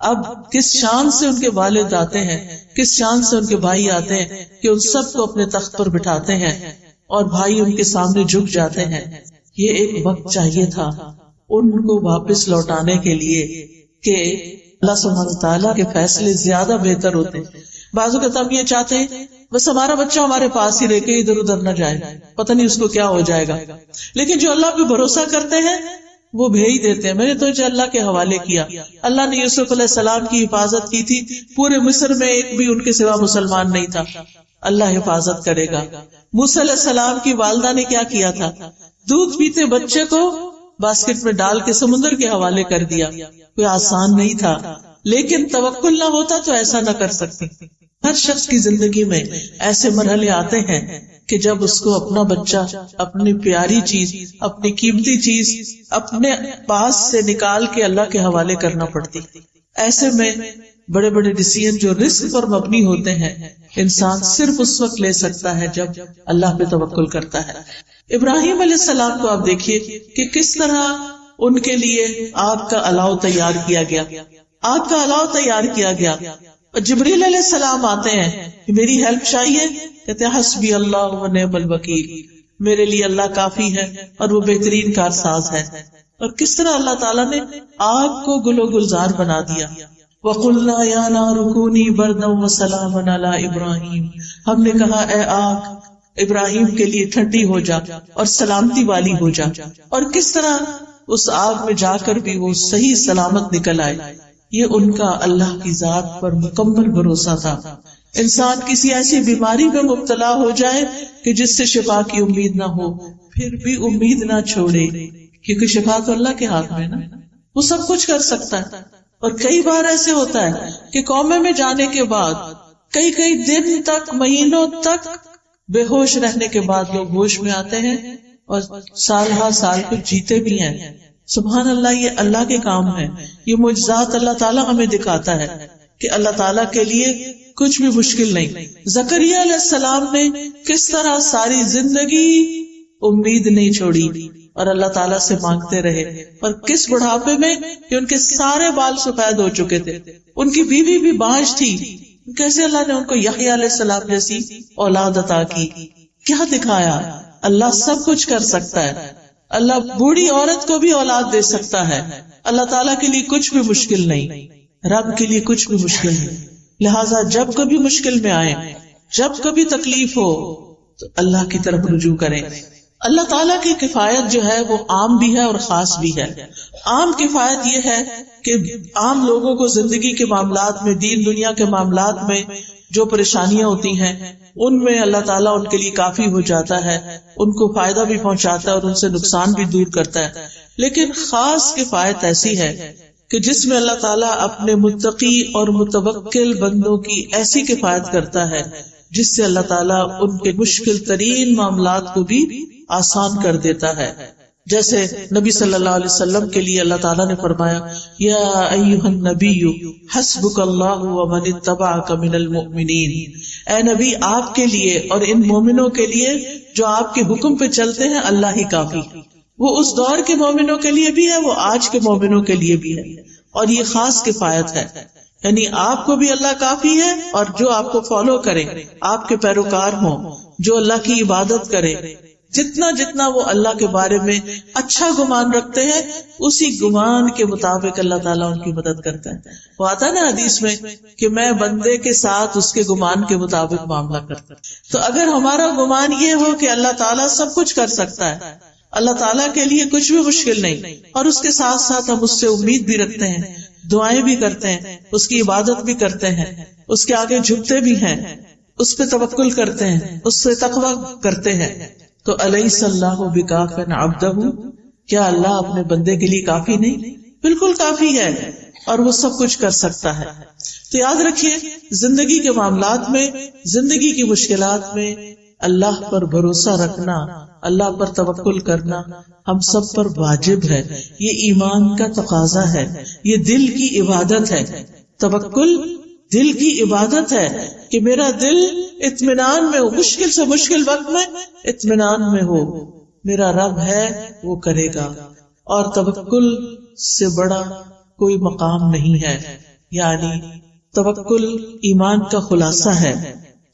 اب کس شان سے ان کے والد آتے ہیں، کس شان سے ان کے بھائی آتے ہیں کہ ان سب کو اپنے تخت پر بٹھاتے ہیں اور بھائی ان کے سامنے جھک جاتے ہیں. یہ ایک وقت چاہیے تھا ان کو واپس لوٹانے کے لیے کہ اللہ سبحانہ تعالیٰ کے فیصلے زیادہ بہتر ہوتے ہیں. بعضوں کا ہم یہ چاہتے ہیں بس ہمارا بچہ ہمارے پاس ہی رہ کے ادھر ادھر نہ جائے، پتہ نہیں اس کو کیا ہو جائے گا. لیکن جو اللہ پہ بھروسہ کرتے ہیں وہ بھیج دیتے ہیں. میں نے تو اللہ کے حوالے کیا. اللہ نے یوسف علیہ السلام کی حفاظت کی تھی، پورے مصر میں ایک بھی ان کے سوا مسلمان نہیں تھا. اللہ حفاظت کرے گا. موسیٰ علیہ السلام کی والدہ نے کیا کیا تھا؟ دودھ پیتے بچے کو باسکٹ میں ڈال کے سمندر کے حوالے کر دیا. کوئی آسان نہیں تھا، لیکن توکل نہ ہوتا تو ایسا نہ کر سکتی. ہر شخص کی زندگی میں ایسے مرحلے آتے ہیں کہ جب اس کو اپنا بچہ، اپنی پیاری چیز، اپنی قیمتی چیز اپنے پاس سے نکال کے اللہ کے حوالے کرنا پڑتی. ایسے میں بڑے بڑے ڈیسیژن جو رسک پر مبنی ہوتے ہیں انسان صرف اس وقت لے سکتا ہے جب اللہ پہ توکل کرتا ہے. ابراہیم علیہ السلام کو آپ دیکھیے کہ کس طرح ان کے لیے آگ کا الاؤ تیار کیا گیا. آگ کا الاؤ تیار کیا گیا. جبریل علیہ السلام آتے ہیں کہ میری ہیلپ چاہیے، کہتے ہیں حسبی اللہ و نعم الوکیل، میرے لیے اللہ کافی ہے اور وہ بہترین کارساز ہے. اور کس طرح اللہ تعالیٰ نے آگ کو گل و گلزار بنا دیا. وَقُلْنَا يَا نَارُ كُونِي بَرْدًا وَسَلَامًا عَلَىٰ إِبْرَاهِيمَ، ہم نے کہا اے آگ ابراہیم کے لیے ٹھنڈی ہو جا اور سلامتی والی ہو جا. اور کس طرح اس آگ میں جا کر بھی وہ صحیح سلامت نکل آئے. یہ ان کا اللہ کی ذات پر مکمل بھروسہ تھا. انسان کسی ایسی بیماری میں مبتلا ہو جائے کہ جس سے شفا کی امید نہ ہو، پھر بھی امید نہ چھوڑے، کیونکہ شفا تو اللہ کے ہاتھ میں نا، وہ سب کچھ کر سکتا ہے. اور کئی بار ایسے ہوتا ہے کہ قومے میں جانے کے بعد کئی دن تک، مہینوں تک بے ہوش رہنے کے بعد لوگ ہوش میں آتے ہیں اور سال ہر سال کچھ جیتے بھی ہیں. سبحان اللہ، یہ اللہ کے کام ہے. یہ معجزات اللہ تعالیٰ ہمیں دکھاتا ہے کہ اللہ تعالیٰ کے لیے کچھ بھی مشکل نہیں. زکریا علیہ السلام نے کس طرح ساری زندگی امید نہیں چھوڑی اور اللہ تعالیٰ سے مانگتے رہے، اور کس بڑھاپے میں کہ ان کے سارے بال سفید ہو چکے تھے، ان کی بیوی بھی بانجھ تھی، کیسے اللہ نے ان کو یحییٰ علیہ السلام جیسی اولاد عطا کی. کیا دکھایا؟ اللہ سب کچھ کر سکتا ہے. اللہ بوڑھی عورت کو بھی اولاد دے سکتا ہے. اللہ تعالیٰ کے لیے کچھ بھی مشکل نہیں، رب کے لیے کچھ بھی مشکل نہیں. لہٰذا جب کبھی مشکل میں آئے، جب کبھی تکلیف ہو تو اللہ کی طرف رجوع کریں. اللہ تعالیٰ کی کفایت جو ہے وہ عام بھی ہے اور خاص بھی ہے. عام کفایت یہ ہے کہ عام لوگوں کو زندگی کے معاملات میں، دین دنیا کے معاملات میں جو پریشانیاں ہوتی ہیں ان میں اللہ تعالیٰ ان کے لیے کافی ہو جاتا ہے، ان کو فائدہ بھی پہنچاتا ہے اور ان سے نقصان بھی دور کرتا ہے. لیکن خاص کفایت ایسی ہے کہ جس میں اللہ تعالیٰ اپنے متقی اور متوکل بندوں کی ایسی کفایت کرتا ہے جس سے اللہ تعالیٰ ان کے مشکل ترین معاملات کو بھی آسان کر دیتا ہے. جیسے نبی صلی اللہ علیہ وسلم کے لیے اللہ تعالیٰ نے فرمایا یا ایھا النبی حسبک اللہ ومن اتبعک من المؤمنین، اے نبی آپ کے لیے اور ان مومنوں کے لیے جو آپ کے حکم پہ چلتے ہیں اللہ ہی کافی. وہ اس دور کے مومنوں کے لیے بھی ہے، وہ آج کے مومنوں کے لیے بھی ہے، اور یہ خاص کفایت ہے. یعنی آپ کو بھی اللہ کافی ہے، اور جو آپ کو فالو کرے، آپ کے پیروکار ہوں، جو اللہ کی عبادت کرے، جتنا جتنا وہ اللہ کے بارے میں اچھا گمان رکھتے ہیں، اسی گمان کے مطابق اللہ تعالیٰ ان کی مدد کرتا ہے۔ وہ آتا ہے نا حدیث میں کہ میں بندے کے ساتھ اس کے گمان کے مطابق معاملہ کرتا ہوں۔ تو اگر ہمارا گمان یہ ہو کہ اللہ تعالیٰ سب کچھ کر سکتا ہے، اللہ تعالیٰ کے لیے کچھ بھی مشکل نہیں، اور اس کے ساتھ ساتھ ہم اس سے امید بھی رکھتے ہیں، دعائیں بھی کرتے ہیں، اس کی عبادت بھی کرتے ہیں، اس کے آگے جھکتے بھی ہیں، اس پہ توکل کرتے ہیں، اس سے تقویٰ کرتے ہیں، تو الیس اللہ بکاف عبدہ، کیا اللہ اپنے بندے کے لیے کافی نہیں؟ بالکل کافی ہے، اور وہ سب کچھ کر سکتا ہے۔ تو یاد رکھیے، زندگی کے معاملات میں، زندگی کی مشکلات میں اللہ پر بھروسہ رکھنا، اللہ پر توکل کرنا ہم سب پر واجب ہے۔ یہ ایمان کا تقاضا ہے، یہ دل کی عبادت ہے۔ توکل دل کی عبادت ہے کہ میرا دل اطمینان میں ہو، مشکل سے مشکل وقت میں اطمینان میں ہو، میرا رب ہے وہ کرے گا، اور توکل سے بڑا کوئی مقام نہیں ہے۔ یعنی توکل ایمان کا خلاصہ ہے۔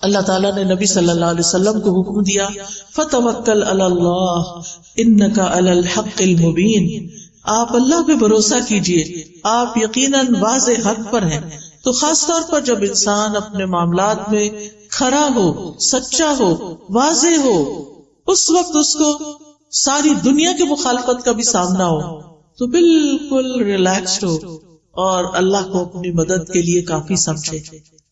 اللہ تعالیٰ نے نبی صلی اللہ علیہ وسلم کو حکم دیا، فَتَوَكَّلْ عَلَى اللَّهِ إِنَّكَ عَلَى الْحَقِّ الْمُبِينِ، آپ اللہ پہ بھروسہ کیجئے، آپ یقیناً واضح حق پر ہیں۔ تو خاص طور پر جب انسان اپنے معاملات میں کھرا ہو، سچا ہو، واضح ہو، اس وقت اس کو ساری دنیا کی مخالفت کا بھی سامنا ہو تو بالکل ریلیکسڈ ہو، اور اللہ کو اپنی مدد کے لیے کافی سمجھے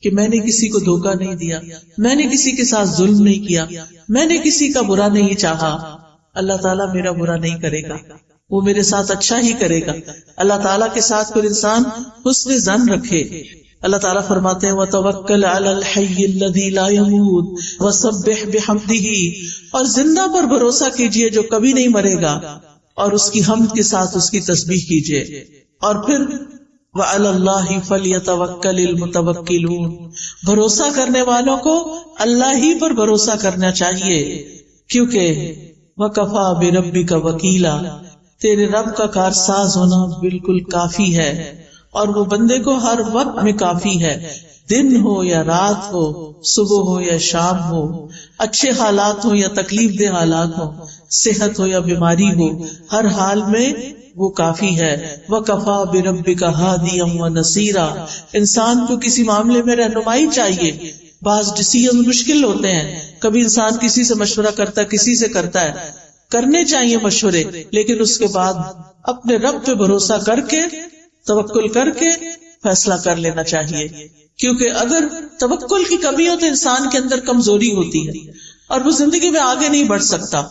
کہ میں نے کسی کو دھوکہ نہیں دیا، میں نے کسی کے ساتھ ظلم نہیں کیا، میں نے کسی کا برا نہیں چاہا، اللہ تعالیٰ میرا برا نہیں کرے گا، وہ میرے ساتھ اچھا ہی کرے گا۔ اللہ تعالیٰ کے ساتھ پھر انسان حسن ظن رکھے۔ اللہ تعالیٰ فرماتے ہیں وَتَوَكَّلْ عَلَى الْحَيِّ الَّذِي لَا يَمُوتُ وَسَبِّحْ بِحَمْدِهِ، اور زندہ پر بھروسہ کیجئے جو کبھی نہیں مرے گا، اور اس کی حمد کے ساتھ اس کی تسبیح کیجئے۔ اور پھر وَعَلَى اللَّهِ فَلْيَتَوَكَّلِ الْمُتَوَكِّلُونَ، بھروسہ کرنے والوں کو اللہ ہی پر بھروسہ کرنا چاہیے، کیونکہ وَكَفَى بِرَبِّكَ وَكِيلًا، تیرے رب کا کارساز ہونا بالکل کافی ہے، اور وہ بندے کو ہر وقت میں کافی ہے، دن ہو یا رات ہو، صبح ہو یا شام ہو، اچھے حالات ہو یا تکلیف دہ حالات ہو، صحت ہو یا بیماری ہو، ہر حال میں وہ کافی ہے۔ وَكَفَى بِرَبِّكَ هَادِيًا وَنَصِيرًا، انسان کو کسی معاملے میں رہنمائی چاہیے۔ بعض ڈیسیژن مشکل ہوتے ہیں، کبھی انسان کسی سے مشورہ کرتا ہے، کسی سے کرتا ہے، کرنے چاہیے مشورے، لیکن اس کے بعد اپنے رب پہ بھروسہ کر کے، توکل کر کے فیصلہ کر لینا چاہیے، کیونکہ اگر توکل کی کمی ہو تو انسان کے اندر کمزوری ہوتی ہے، اور وہ زندگی میں آگے نہیں بڑھ سکتا،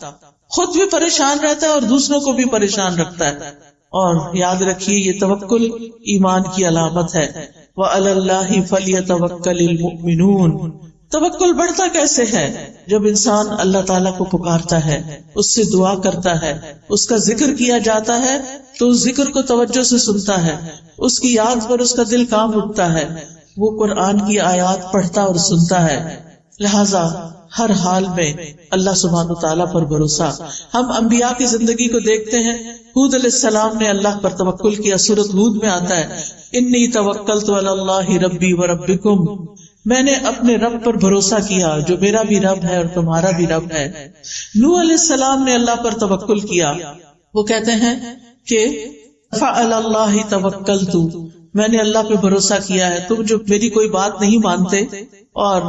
خود بھی پریشان رہتا ہے اور دوسروں کو بھی پریشان رکھتا ہے۔ اور یاد رکھیے یہ توکل ایمان کی علامت ہے۔ وَعَلَى اللَّهِ فَلْيَتَوَكَّلِ الْمُؤْمِنُونَ، توکل بڑھتا کیسے ہے؟ جب انسان اللہ تعالیٰ کو پکارتا ہے، اس سے دعا کرتا ہے، اس کا ذکر کیا جاتا ہے تو اس ذکر کو توجہ سے سنتا ہے، اس کی یاد پر اس کا دل کام اٹھتا ہے، وہ قرآن کی آیات پڑھتا اور سنتا ہے۔ لہذا ہر حال میں اللہ سبحانہ تعالیٰ پر بھروسہ۔ ہم انبیاء کی زندگی کو دیکھتے ہیں، ہود علیہ السلام نے اللہ پر توکل کیا، سورۃ ہود میں آتا ہے انی توکلت علی اللہ ربی وربکم، میں نے اپنے رب پر بھروسہ کیا جو میرا بھی رب ہے اور تمہارا بھی رب ہے۔ نوح علیہ السلام نے اللہ پر توکل کیا، وہ کہتے ہیں کہ فعلی اللہ توکلت، میں نے اللہ پہ بھروسہ کیا ہے، تم جو میری کوئی بات نہیں مانتے اور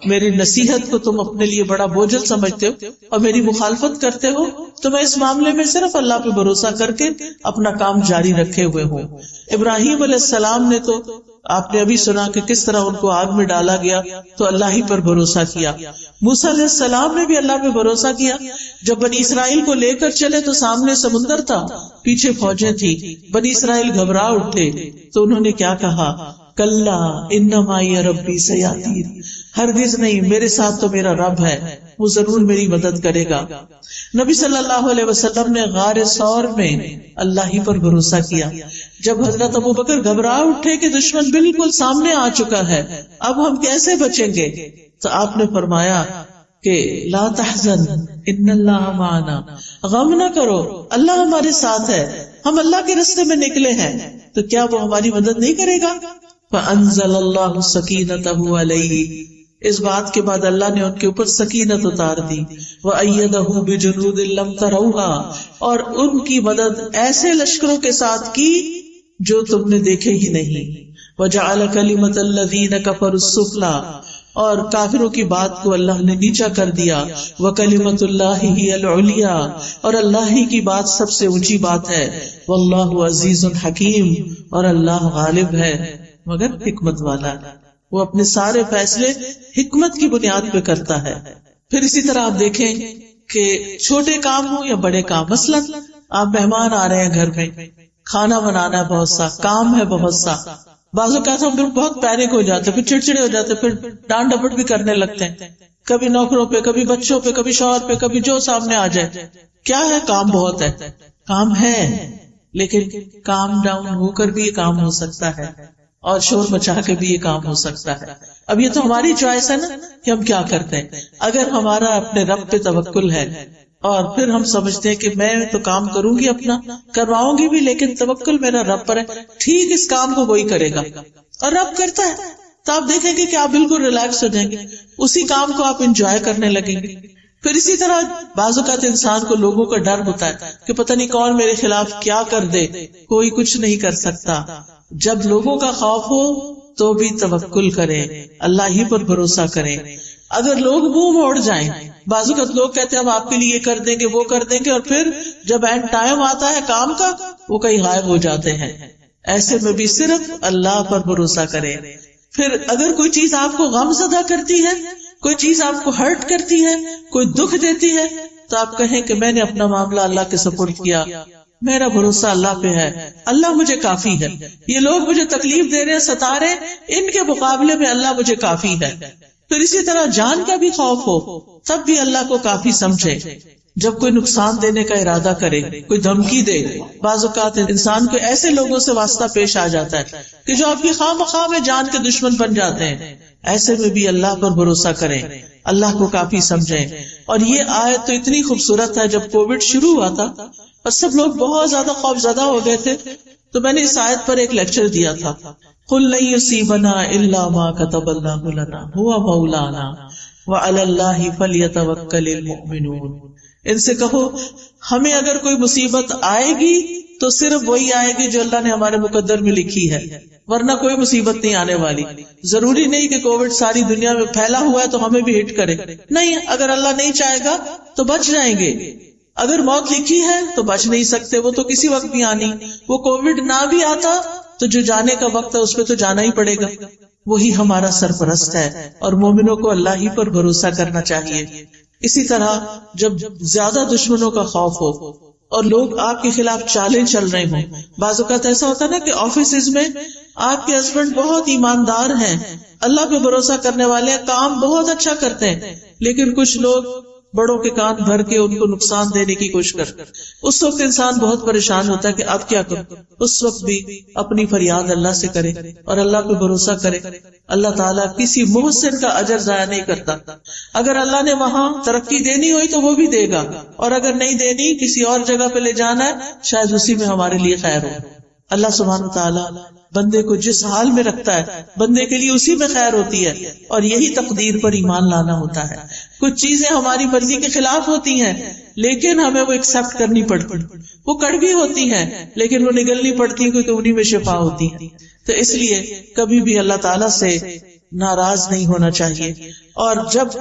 میری نصیحت کو تم اپنے لیے بڑا بوجھل سمجھتے ہو اور میری مخالفت کرتے ہو، تو میں اس معاملے میں صرف اللہ پہ بھروسہ کر کے اپنا کام جاری رکھے ہوئے ہوں۔ ابراہیم علیہ السلام نے تو آپ نے ابھی سنا کہ کس طرح ان کو آگ میں ڈالا گیا تو اللہ ہی پر بھروسہ کیا۔ موسیٰ علیہ السلام نے بھی اللہ پہ بھروسہ کیا، جب بنی اسرائیل کو لے کر چلے تو سامنے سمندر تھا، پیچھے فوجیں تھی، بنی اسرائیل گھبرا اٹھے تو انہوں نے کیا کہا؟ کلا ان معی ربی سیہدین، ہرگز نہیں، میرے ساتھ تو میرا رب ہے، وہ ضرور میری مدد کرے گا۔ نبی صلی اللہ علیہ وسلم نے غار ثور میں اللہ ہی پر بھروسہ کیا، جب حضرت ابوبکر گھبرا اٹھے کہ دشمن بالکل سامنے آ چکا ہے، اب ہم کیسے بچیں گے؟ تو آپ نے فرمایا کہ لا تحزن ان اللہ معنا، غم نہ کرو، اللہ ہمارے ساتھ ہے، ہم اللہ کے راستے میں نکلے ہیں، تو کیا وہ ہماری مدد نہیں کرے گا؟ فانزل اللہ سکینتہ علیہ، اس بات کے بعد اللہ نے ان کے اوپر سکینت اتار دی، وَأَيَّدَهُ بِجُنُودٍ لَمْ تَرَوْهَا، اور ان کی مدد ایسے لشکروں کے ساتھ کی جو تم نے دیکھے ہی نہیں، وَجَعَلَ كَلِمَةَ الَّذِينَ كَفَرُوا السُّفْلَىٰ، اور کافروں کی بات کو اللہ نے نیچا کر دیا، وَكَلِمَةُ اللَّهِ هِيَ الْعُلْيَا، اور اللہ ہی کی بات سب سے اونچی بات ہے، وَاللَّهُ عَزِيزٌ حَكِيمٌ، اور اللہ غالب ہے مگر حکمت والا ہے، وہ اپنے سارے فیصلے حکمت کی بنیاد پہ کرتا ہے۔ پھر اسی طرح آپ دیکھیں کہ چھوٹے کام ہوں یا بڑے کام، مثلا آپ مہمان آ رہے ہیں گھر میں، کھانا بنانا ہے، بہت سا کام ہے، بہت سا، بعض اوقات ہم لوگ بہت پیرک ہو جاتے، پھر چڑچڑے ہو جاتے، پھر ڈانٹ ڈپٹ بھی کرنے لگتے ہیں، کبھی نوکروں پہ، کبھی بچوں پہ، کبھی شوہر پہ، کبھی جو سامنے آ جائے۔ کیا ہے؟ کام بہت ہے، کام ہے، لیکن کام ڈاؤن ہو کر بھی یہ کام ہو سکتا ہے، اور شور مچا کے بھی یہ کام ہو سکتا ہے۔ اب یہ تو ہماری چوائس ہے نا کہ ہم کیا کرتے ہیں۔ اگر ہمارا اپنے رب پہ توکل ہے اور پھر ہم سمجھتے ہیں کہ میں تو کام کروں گی، اپنا کرواؤں گی بھی، لیکن توکل میرا رب پر ہے، ٹھیک اس کام کو وہی کرے گا، اور رب کرتا ہے، تو آپ دیکھیں گے کہ آپ بالکل ریلیکس ہو جائیں گے، اسی کام کو آپ انجوائے کرنے لگیں گے۔ پھر اسی طرح بعض اوقات انسان کو لوگوں کا ڈر ہوتا ہے کہ پتہ نہیں کون میرے خلاف کیا کر دے، کوئی کچھ نہیں کر سکتا۔ جب لوگوں کا خوف ہو تو بھی توکل کریں، اللہ ہی پر بھروسہ کریں۔ اگر لوگ منہ موڑ جائیں، بعض اوقات لوگ کہتے ہیں ہم آپ کے لیے یہ کر دیں گے، وہ کر دیں گے، اور پھر جب اینڈ ٹائم آتا ہے کام کا وہ کہیں غائب ہو جاتے ہیں۔ ایسے میں بھی صرف اللہ پر بھروسہ کریں۔ پھر اگر کوئی چیز آپ کو غم زدہ کرتی ہے، کوئی چیز آپ کو ہرٹ کرتی ہے، کوئی دکھ دیتی ہے، تو آپ کہیں کہ میں نے اپنا معاملہ اللہ کے سپرد کیا، میرا بھروسہ اللہ پہ ہے، اللہ مجھے کافی ہے، یہ لوگ مجھے تکلیف دے رہے، ستا رہے، ان کے مقابلے میں اللہ مجھے کافی ہے۔ پھر اسی طرح جان کا بھی خوف ہو تب بھی اللہ کو کافی سمجھے۔ جب کوئی نقصان دینے کا ارادہ کرے، کوئی دھمکی دے، بعض اوقات انسان کو ایسے لوگوں سے واسطہ پیش آ جاتا ہے کہ جو آپ کی خواہ مخواہ میں جان کے دشمن بن جاتے ہیں، ایسے میں بھی اللہ پر بھروسہ کریں، اللہ کو کافی سمجھیں۔ اور یہ آیت تو اتنی خوبصورت ہے، جب کووڈ شروع ہوا تھا اور سب لوگ بہت زیادہ خوف زدہ ہو گئے تھے، تو میں نے اس آیت پر ایک لیکچر دیا تھا، قُلْ لَن يُصِيبَنَا إِلَّا مَا كَتَبَ اللَّهُ لَنَا هُوَ مَوْلَانَا وَعَلَى اللَّهِ فَلْيَتَوَكَّلِ الْمُؤْمِنُونَ، ان سے کہو ہمیں اگر کوئی مصیبت آئے گی تو صرف وہی آئے گی جو اللہ نے ہمارے مقدر میں لکھی ہے، ورنہ کوئی مصیبت نہیں آنے والی۔ ضروری نہیں کہ کووڈ ساری دنیا میں پھیلا ہوا ہے تو ہمیں بھی ہٹ کرے، نہیں، اگر اللہ نہیں چاہے گا تو بچ جائیں گے۔ اگر موت لکھی ہے تو بچ نہیں سکتے، وہ تو کسی وقت بھی آنی، وہ کووڈ نہ بھی آتا تو جو جانے کا وقت ہے اس پہ تو جانا ہی پڑے گا، وہی ہمارا سرپرست ہے، اور مومنوں کو اللہ ہی پر بھروسہ کرنا چاہیے۔ اسی طرح جب زیادہ دشمنوں کا خوف ہو اور لوگ آپ کے خلاف چالیں چل رہے ہوں، بعض اوقات ایسا ہوتا ہے نا کہ آفیسز میں آپ کے ہسبینڈ بہت ایماندار ہیں، اللہ پہ بھروسہ کرنے والے ہیں، کام بہت اچھا کرتے ہیں، لیکن کچھ لوگ بڑوں کے کان بھر کے ان کو نقصان دینے کی کوشش کرتے، اس وقت انسان بہت پریشان ہوتا ہے کہ اب کیا کروں۔ اس وقت بھی اپنی فریاد اللہ سے کرے اور اللہ پہ بھروسہ کرے، اللہ تعالیٰ کسی محسن کا اجر ضائع نہیں کرتا۔ اگر اللہ نے وہاں ترقی دینی ہوئی تو وہ بھی دے گا، اور اگر نہیں دینی، کسی اور جگہ پہ لے جانا ہے، شاید اسی میں ہمارے لیے خیر ہو۔ اللہ سبحانہ وتعالیٰ بندے کو جس حال میں رکھتا ہے بندے کے لیے اسی میں خیر ہوتی ہے، اور یہی تقدیر پر ایمان لانا ہوتا ہے۔ کچھ چیزیں ہماری مرضی کے خلاف ہوتی ہیں لیکن ہمیں وہ ایکسپٹ کرنی پڑتی، وہ کڑوی ہوتی ہیں لیکن وہ نگلنی پڑتی کیونکہ انہی میں شفا ہوتی ہے۔ تو اس لیے کبھی بھی اللہ تعالیٰ سے ناراض نہیں ہونا چاہیے، اور جب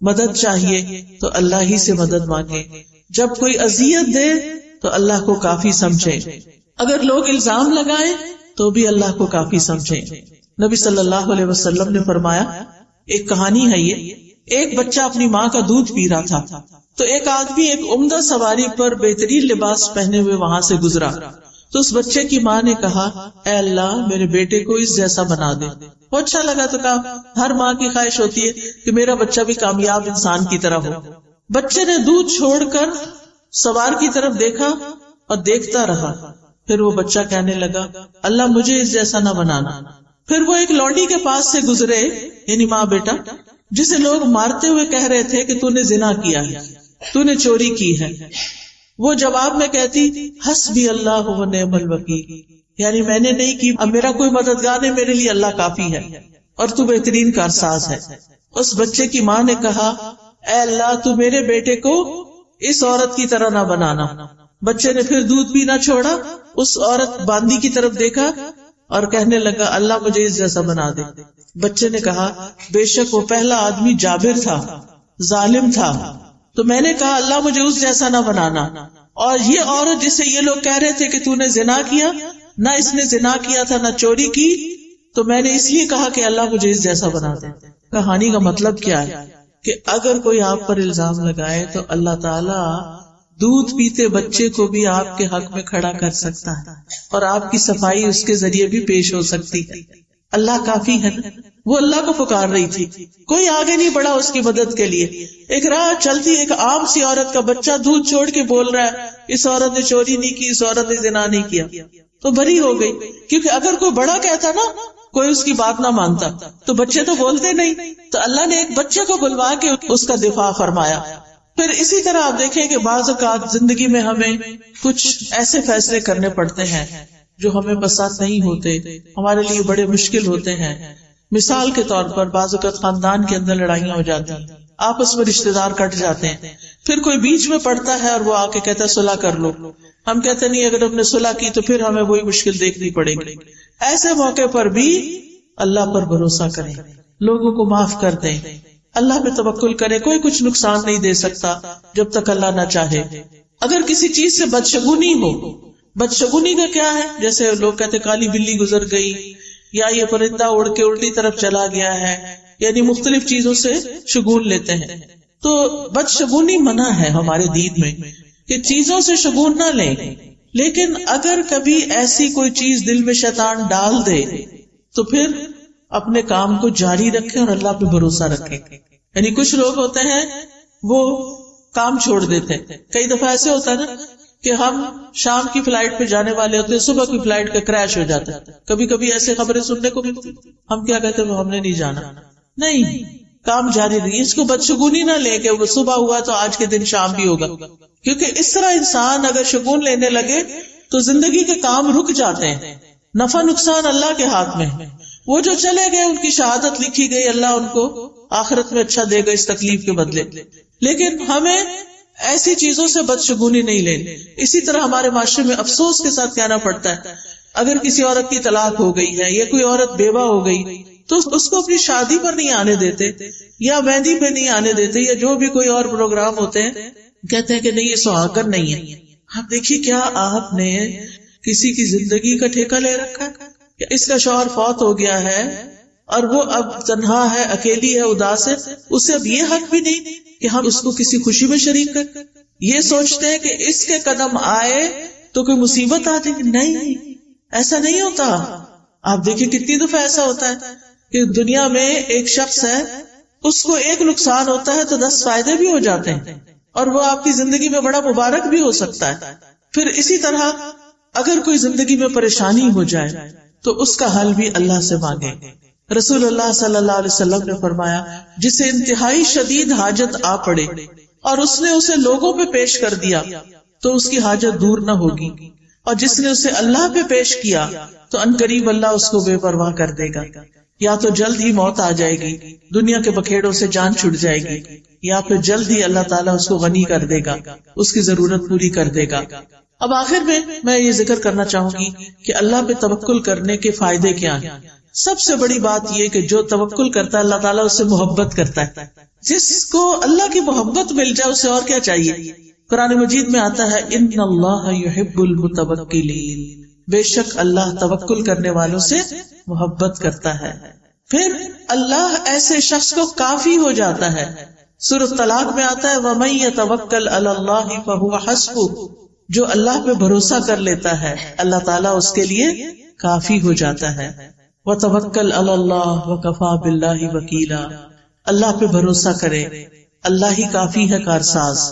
مدد چاہیے تو اللہ ہی سے مدد مانگے، جب کوئی اذیت دے تو اللہ کو کافی سمجھے، اگر لوگ الزام لگائیں تو بھی اللہ کو کافی سمجھیں۔ نبی صلی اللہ علیہ وسلم نے فرمایا، ایک کہانی ہے یہ، ایک بچہ اپنی ماں کا دودھ پی رہا تھا تو ایک آدمی ایک عمدہ سواری پر بہترین لباس پہنے ہوئے وہاں سے گزرا، تو اس بچے کی ماں نے کہا، اے اللہ میرے بیٹے کو اس جیسا بنا دے۔ وہ اچھا لگا تو کہا، ہر ماں کی خواہش ہوتی ہے کہ میرا بچہ بھی کامیاب انسان کی طرح ہو۔ بچے نے دودھ چھوڑ کر سوار کی طرف دیکھا اور دیکھتا رہا، پھر وہ بچہ کہنے لگا، اللہ مجھے اس جیسا نہ بنانا۔ پھر وہ ایک لونڈی کے پاس سے گزرے، یعنی ماں بیٹا، جسے لوگ مارتے ہوئے کہہ رہے تھے کہ تو نے زنا کیا ہے، تو نے چوری کی ہے۔ وہ جواب میں کہتی، حسبی اللہ و نعم الوکیل، یعنی میں نے نہیں کی، اب میرا کوئی مددگار نہیں، میرے لیے اللہ کافی ہے اور تو بہترین کارساز ہے۔ اس بچے کی ماں نے کہا اے اللہ تو میرے بیٹے کو اس عورت کی طرح نہ بنانا۔ بچے نے پھر دودھ پینا چھوڑا، اس عورت باندی کی طرف دیکھا اور کہنے لگا اللہ مجھے اس جیسا بنا دے۔ بچے نے کہا بے شک وہ پہلا آدمی جابر تھا، ظالم تھا، تو میں نے کہا اللہ مجھے اس جیسا نہ بنانا۔ اور یہ عورت جسے یہ لوگ کہہ رہے تھے کہ تو نے زنا کیا، نہ اس نے زنا کیا تھا نہ چوری کی، تو میں نے اس لیے کہا کہ اللہ مجھے اس جیسا بنا دے۔ کہانی کا مطلب کیا ہے کہ اگر کوئی آپ پر الزام لگائے تو اللہ تعالیٰ دودھ پیتے بچے کو بھی آپ کے حق میں کھڑا کر سکتا ہے اور آپ کی صفائی اس کے ذریعے بھی پیش ہو سکتی ہے۔ اللہ کافی ہے نا۔ وہ اللہ کو پکار رہی تھی، کوئی آگے نہیں بڑھا اس کی مدد کے لیے۔ ایک راہ چلتی ایک عام سی عورت کا بچہ دودھ چھوڑ کے بول رہا ہے اس عورت نے چوری نہیں کی، اس عورت نے زنا نہیں کیا، تو بری ہو گئی۔ کیونکہ اگر کوئی بڑا کہتا نا، کوئی اس کی بات نہ مانتا، تو بچے تو بولتے نہیں، تو اللہ نے ایک بچے کو بلوا کے اس کا دفاع فرمایا۔ پھر اسی طرح آپ دیکھیں کہ بعض اوقات زندگی میں ہمیں کچھ ایسے فیصلے کرنے پڑتے ہیں جو ہمیں پسند نہیں ہوتے، ہمارے لیے بڑے مشکل ہوتے ہیں۔ مثال کے طور پر بعض اوقات خاندان کے اندر لڑائیاں ہو جاتی ہیں، آپس میں رشتے دار کٹ جاتے ہیں، پھر کوئی بیچ میں پڑتا ہے اور وہ آ کے کہتا ہے صلح کر لو۔ ہم کہتے نہیں اگر ہم نے صلح کی تو پھر ہمیں وہی مشکل دیکھنی پڑے گی۔ ایسے موقع پر بھی اللہ پر بھروسہ کریں، لوگوں کو معاف کر دیں، اللہ پہ توکل کریں۔ کوئی کچھ نقصان نہیں دے سکتا جب تک اللہ نہ چاہے۔ اگر کسی چیز سے بدشگونی ہو، بدشگونی کا کیا ہے؟ جیسے لوگ کہتے کالی بلی گزر گئی، یا یہ پرندہ اڑ کے الٹی طرف چلا گیا ہے، یعنی مختلف چیزوں سے شگون لیتے ہیں۔ تو بدشگونی منع ہے ہمارے دین میں کہ چیزوں سے شگون نہ لیں، لیکن اگر کبھی ایسی کوئی چیز دل میں شیطان ڈال دے تو پھر اپنے کام کو جاری رکھیں اور اللہ پہ بھروسہ رکھیں۔ یعنی کچھ لوگ ہوتے ہیں وہ کام چھوڑ دیتے ہیں۔ کئی دفعہ ایسے ہوتا ہے نا کہ ہم شام کی فلائٹ پہ جانے والے ہوتے ہیں، صبح کی فلائٹ کا کریش ہو جاتا ہے۔ کبھی کبھی ایسے خبریں سننے کو ملتی، ہم کیا کہتے ہیں ہم نے نہیں جانا، نہیں، کام جاری رہی۔ اس کو بدشگونی نہ لے کہ وہ صبح ہوا تو آج کے دن شام بھی ہوگا، کیونکہ اس طرح انسان اگر شگون لینے لگے تو زندگی کے کام رک جاتے ہیں۔ نفع نقصان اللہ کے ہاتھ میں ہے۔ وہ جو چلے گئے ان کی شہادت لکھی گئی، اللہ ان کو آخرت میں اچھا دے گا اس تکلیف کے بدلے، لیکن ہمیں ایسی چیزوں سے بدشگونی نہیں لینی۔ اسی طرح ہمارے معاشرے میں افسوس کے ساتھ کہنا پڑتا ہے اگر کسی عورت کی طلاق ہو گئی ہے یا کوئی عورت بیوہ ہو گئی تو اس کو اپنی شادی پر نہیں آنے دیتے، یا مہندی پہ نہیں آنے دیتے، یا جو بھی کوئی اور پروگرام ہوتے ہیں، کہتے ہیں کہ نہیں یہ سہاگن نہیں ہے۔ آپ دیکھیے کیا آپ نے کسی کی زندگی کا ٹھیکہ لے رکھا ہے؟ اس کا شوہر فوت ہو گیا ہے اور وہ اب تنہا ہے، اکیلی ہے، اداس ہے، اسے اب یہ حق بھی نہیں کہ ہم اس کو کسی خوشی میں شریک کریں۔ یہ سوچتے ہیں کہ اس کے قدم آئے تو کوئی مصیبت آ جائے گی، نہیں، ایسا نہیں ہوتا۔ آپ دیکھیں کتنی دفعہ ایسا ہوتا ہے کہ دنیا میں ایک شخص ہے، اس کو ایک نقصان ہوتا ہے تو 10 فائدے بھی ہو جاتے ہیں، اور وہ آپ کی زندگی میں بڑا مبارک بھی ہو سکتا ہے۔ پھر اسی طرح اگر کوئی زندگی میں پریشانی ہو جائے تو اس کا حل بھی اللہ سے مانگے۔ رسول اللہ صلی اللہ علیہ وسلم نے فرمایا جسے انتہائی شدید حاجت آ پڑے اور اس نے اسے لوگوں پہ پیش کر دیا تو اس کی حاجت دور نہ ہوگی، اور جس نے اسے اللہ پہ پیش کیا تو عنقریب اللہ اس کو بے پرواہ کر دے گا۔ یا تو جلد ہی موت آ جائے گی، دنیا کے بکھیڑوں سے جان چھٹ جائے گی، یا پھر جلد ہی اللہ تعالیٰ اس کو غنی کر دے گا، اس کی ضرورت پوری کر دے گا۔ اب آخر میں یہ ذکر کرنا چاہوں گی کہ اللہ پہ توکل کرنے کے فائدے کیا ہیں۔ سب سے بڑی بات یہ کہ جو توکل کرتا ہے اللہ تعالیٰ اس سے محبت کرتا ہے۔ جس کو اللہ کی محبت مل جائے اسے اور کیا چاہیے؟ قرآن مجید میں آتا ہے ان اللہ یحب المتوکلین، بے شک اللہ توکل کرنے والوں سے محبت کرتا ہے۔ پھر اللہ ایسے شخص کو کافی ہو جاتا ہے۔ سورۃ طلاق میں آتا ہے وَمَن يَتَوَکَّلْ عَلَى اللَّهِ فَهُوَ حَسْبُهُ، جو اللہ پہ بھروسہ کر لیتا ہے اللہ تعالیٰ اس کے لیے کافی ہو جاتا ہے۔ وَتَوَکَّلْ عَلَى اللَّهِ وَكَفَى بِاللَّهِ وَکِیلًا، اللہ پہ بھروسہ کرے، اللہ ہی کافی ہے کارساز۔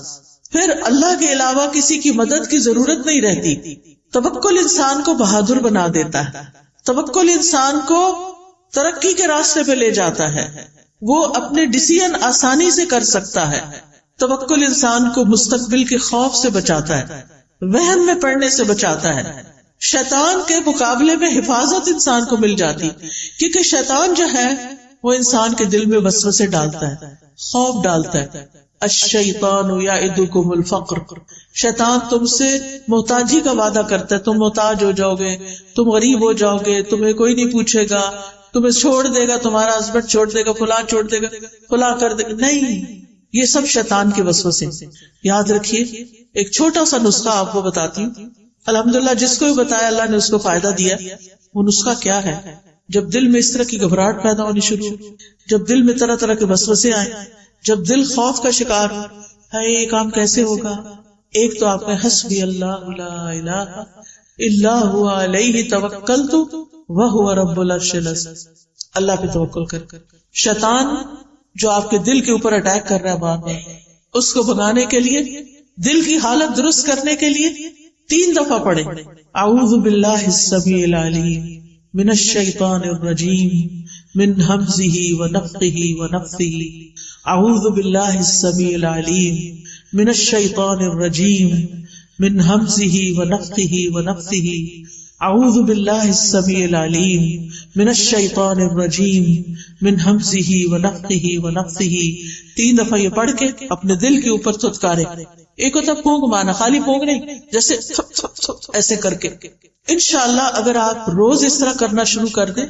پھر اللہ کے علاوہ کسی کی مدد کی ضرورت نہیں رہتی۔ توکل انسان کو بہادر بنا دیتا ہے، توکل انسان کو ترقی کے راستے پہ لے جاتا ہے، وہ اپنے ڈیسیژن آسانی سے کر سکتا ہے۔ توکل انسان کو مستقبل کے خوف سے بچاتا ہے، وہم میں پڑنے سے بچاتا ہے۔ شیطان کے مقابلے میں حفاظت انسان کو مل جاتی، کیونکہ شیطان جو ہے وہ انسان کے دل میں وسوسے ڈالتا ہے، خوف ڈالتا ہے. الشیطان یعدکم الفقر، شیطان تم سے محتاجی کا وعدہ کرتا ہے، تم محتاج ہو جاؤ گے، تم غریب ہو جاؤ گے، تمہیں کوئی نہیں پوچھے گا، تمہیں چھوڑ دے گا، تمہارا ہسبینڈ چھوڑ دے گا، فلاں چھوڑ دے گا، فلاں کر دے گا. نہیں، یہ سب شیطان کے وسوسے. یاد رکھیے ایک چھوٹا سا نسخہ آپ کو بتاتی ہوں، الحمدللہ جس کو بھی بتایا اللہ نے اس کو فائدہ دیا. وہ نسخہ کیا ہے؟ جب دل میں اس طرح کی گھبراہٹ پیدا ہونی شروع ہو، جب دل میں طرح طرح کے وسوسے آئے، جب دل خوف کا شکار ہو، ہے یہ کام کیسے ہوگا، ایک تو آپ نے حسبی اللہ لا الہ الا هو علیہ توکلت وہو رب العرش العظیم، اللہ پہ توکل کر. شیطان جو آپ کے دل کے اوپر اٹیک کر رہا ہے بار بار، اس کو بھگانے کے لیے، دل کی حالت درست کرنے کے لیے 3 دفعہ پڑھیں اعوذ باللہ السمیع العلیم من الشیطان الرجیم من ہمزہ ونفخہ ونفثہ، اعوذ باللہ السمیع العلیم من الشیطان الرجیم من ہمزہ ونفخہ ونفثہ، اعوذ باللہ السمیع العلیم من الشیطان الرجیم من ہمزہ ونفخہ ونفثہ. 3 دفعہ یہ پڑھ کے اپنے دل کے اوپر تھتکارے. ایک ہوتا پونگ مانا، خالی پونگ نہیں، جیسے تھپ تھپ تھپ ایسے کر کے. انشاءاللہ اگر آپ روز اس طرح کرنا شروع کر دیں